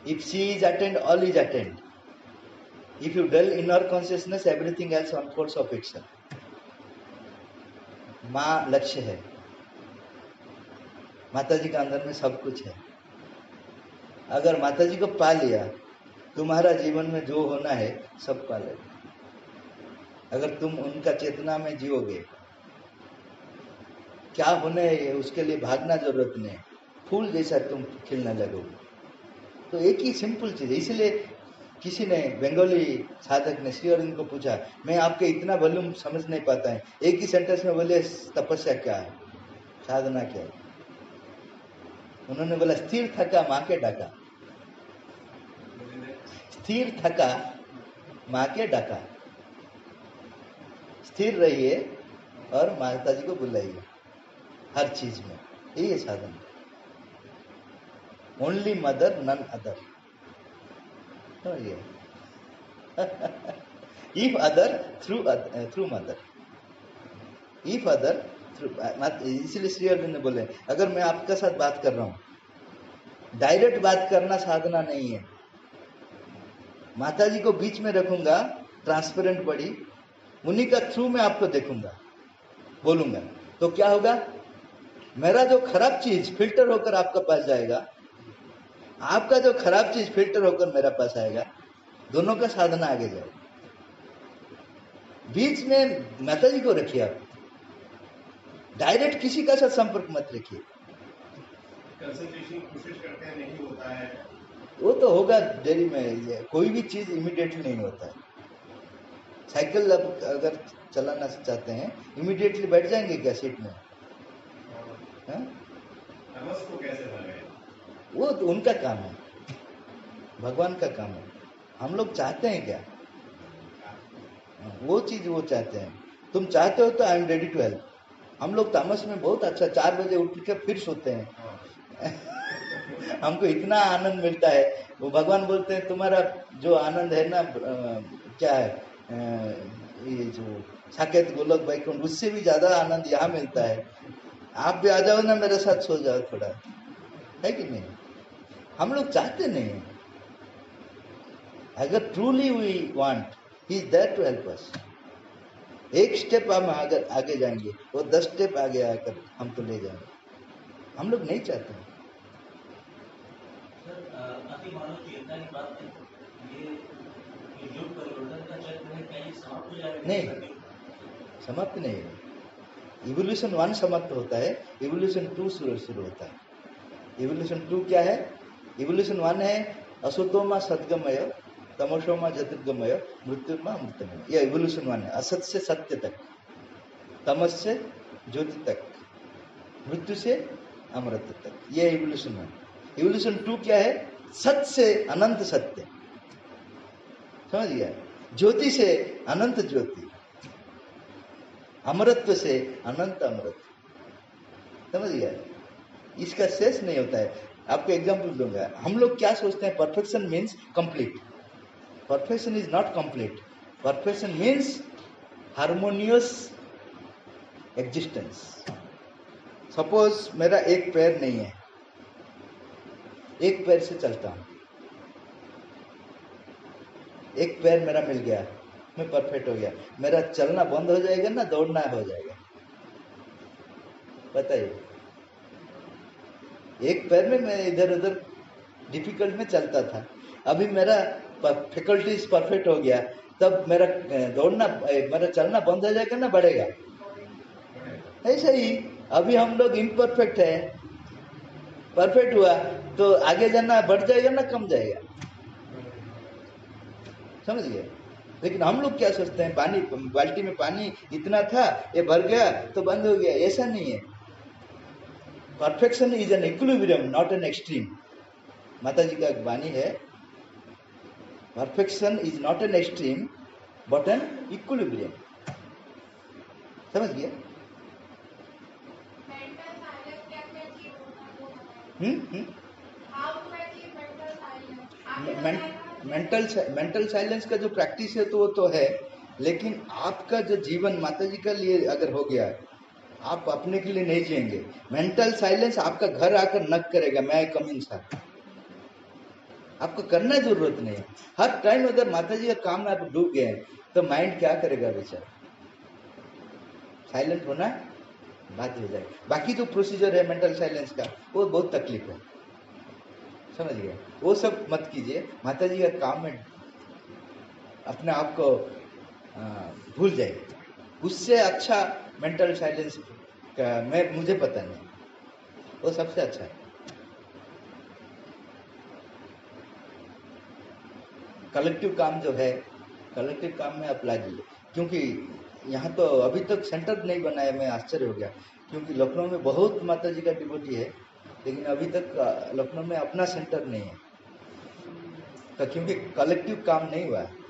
if she is attend all is attend, if you dwell in her consciousness everything else unfolds of itself. माँ लक्ष्य है, माता जी का अंदर में सब कुछ है। अगर माता जी को पा लिया, तुम्हारा जीवन में जो होना है सब पा लेगा। अगर तुम उनका चेतना में जियोगे, क्या होने है उसके लिए भागना जरूरत नहीं, फूल जैसा तुम खिलने लगोगे। तो एक ही सिंपल चीज है। इसलिए किसी ने, बंगाली साधक ने श्री अरविंद को पूछा, मैं आपके इतना वॉल्यूम समझ नहीं पाता है, एक ही सेंटेंस में बोले तपस्या क्या है, साधना क्या है? उन्होंने बोला स्थिर थका माँ के डाका, स्थिर थका माँ के डाका। स्थिर रहिए और माता जी को बुलाइए हर चीज में, यही है साधन। Only mother none other. If other through mother, if other through. इसलिए श्री अरविंद ने बोले अगर मैं आपके साथ बात कर रहा हूं, डायरेक्ट बात करना साधना नहीं है। माता जी को बीच में रखूंगा, ट्रांसपेरेंट बड़ी, उन्हीं का थ्रू में आपको देखूंगा, बोलूंगा, तो क्या होगा? मेरा जो खराब चीज फिल्टर होकर आपका पास जाएगा, आपका जो खराब चीज फिल्टर होकर मेरा पास आएगा, दोनों का साधना आगे जाएगा। बीच में माता जी को रखिए, आप डायरेक्ट किसी का साथ संपर्क मत रखिए। कंसंट्रेशन कोशिश करते हैं, नहीं होता है, वो तो होगा देरी में। कोई भी चीज इमीडिएटली नहीं होता है। साइकिल अब अगर चलाना चाहते हैं, इमीडिएटली बैठ जाएंगे क्या सीट में? नमस को कैसे लगाएं? वो तो उनका काम है, भगवान का काम है। हम लोग चाहते हैं क्या? वो चीज वो चाहते हैं। तुम चाहते हो तो I am ready to help. हम लोग तामस में बहुत अच्छा 4 बजे उठ कर फिर सोते हैं। हमको इतना आनंद मिलता है। वो भगवान बोलते हैं तुम्हारा जो आनंद है ना, क्या है, ये जो साकेत गोलक वैकुंठ, उससे भी ज्यादा आनंद यहाँ मिलता है। आप भी आ जाओ ना, मेरे साथ सो जाओ थोड़ा, है कि नहीं? हम लोग चाहते नहीं। अगर truly we want, he is there to help us. एक स्टेप हम अगर आगे जाएंगे, वो 10 स्टेप आगे आकर हमको ले जाएंगे। हम लोग नहीं चाहते हैं। अति मानव चेतना की बात है, ये युग परिवर्तन का चक्र है, क्या ये समाप्त हो जाएगा? नहीं, समाप्त नहीं है। इवोल्यूशन 1 समाप्त होता है, इवोल्यूशन 2 शुरू होता है। इवोल्यूशन 2 क्या है? इवोल्यूशन 1 है असतोमा सद्गमय, तमोसोमा ज्योतिर्गमय, मृत्युर्मा अमृतमय। यह इवोल्यूशन 1 है। असत से सत्य तक, तमस से ज्योति तक, मृत्यु से अमृत तक, यह इवोल्यूशन 1। इवोल्यूशन 2 क्या है? सत्य से अनंत सत्य, समझ गया? ज्योति से अनंत ज्योति, अमरत्व से अनंत अमरत्व, समझ गया? इसका शेष नहीं होता है। आपको एग्जांपल दूंगा। हम लोग क्या सोचते हैं? Perfection means complete. Perfection is not complete. Perfection means harmonious existence. Suppose मेरा एक पैर नहीं है, एक पैर से चलता हूं, एक पैर मेरा मिल गया, मैं परफेक्ट हो गया। मेरा चलना बंद हो जाएगा ना दौड़ना हो जाएगा? बताइए। एक पैर में मैं इधर उधर डिफिकल्ट में चलता था, अभी मेरा फैकल्टीज परफेक्ट हो गया, तब मेरा दौड़ना, मेरा चलना बंद हो जाएगा ना बढ़ेगा? ऐसा ही अभी हम लोग इम्परफेक्ट है, परफेक्ट हुआ तो आगे जाना बढ़ जाएगा ना कम जाएगा? समझ गए? लेकिन हम लोग क्या सोचते हैं? पानी, बाल्टी में पानी इतना था, ये भर गया तो बंद हो गया। ऐसा नहीं है। Perfection is an equilibrium, not an extreme. माता जी का एक वाणी है, perfection is not an extreme but an equilibrium. समझ गया? मेंटल साइलेंस का जो प्रैक्टिस है तो वो तो है, लेकिन आपका जो जीवन माता जी का लिए अगर हो गया, आप अपने के लिए नहीं जिएंगे। मेंटल साइलेंस आपका घर आकर नक करेगा, मैं कम इंसान। आपको करना जरूरत नहीं है। हर टाइम अगर माता जी का काम में आप डूब गए तो माइंड क्या करेगा बेचारा? साइलेंट होना बात हो जाए। बाकी जो प्रोसीजर है मेंटल साइलेंस का वो बहुत तकलीफ है, समझ गए? वो सब मत कीजिए। माता जी का काम में अपने आप को भूल जाइए। उससे अच्छा मेंटल साइलेंस का मुझे पता नहीं, वो सबसे अच्छा है। कलेक्टिव काम जो है, कलेक्टिव काम में अप्लाई कीजिए। क्योंकि यहाँ तो अभी तक सेंटर नहीं बना है, मैं आश्चर्य हो गया। क्योंकि लखनऊ में बहुत माता जी का डिवोटी है, लेकिन अभी तक लखनऊ में अपना सेंटर नहीं है, तो क्योंकि कलेक्टिव काम नहीं हुआ है।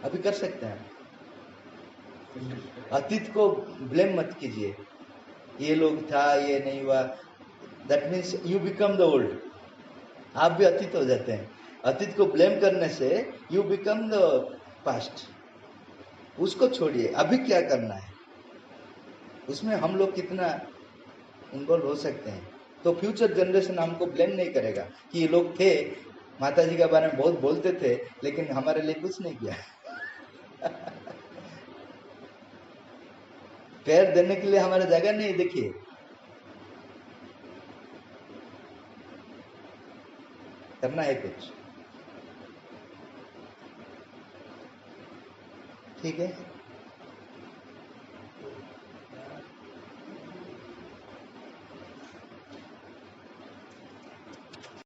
अभी कर सकते हैं। अतीत को ब्लेम मत कीजिए, ये लोग था, ये नहीं हुआ। That means you become the old. आप भी अतीत हो जाते हैं। अतीत को ब्लेम करने से यू बिकम द पास्ट। उसको छोड़िए, अभी क्या करना है उसमें हम लोग कितना इन्वॉल्व हो सकते हैं। तो फ्यूचर जनरेशन हमको ब्लेम नहीं करेगा कि ये लोग थे, माता जी के बारे में बहुत बोलते थे, लेकिन हमारे लिए कुछ नहीं किया। पैर देने के लिए हमारा जगह नहीं, देखिए। करना है कुछ, ठीक है।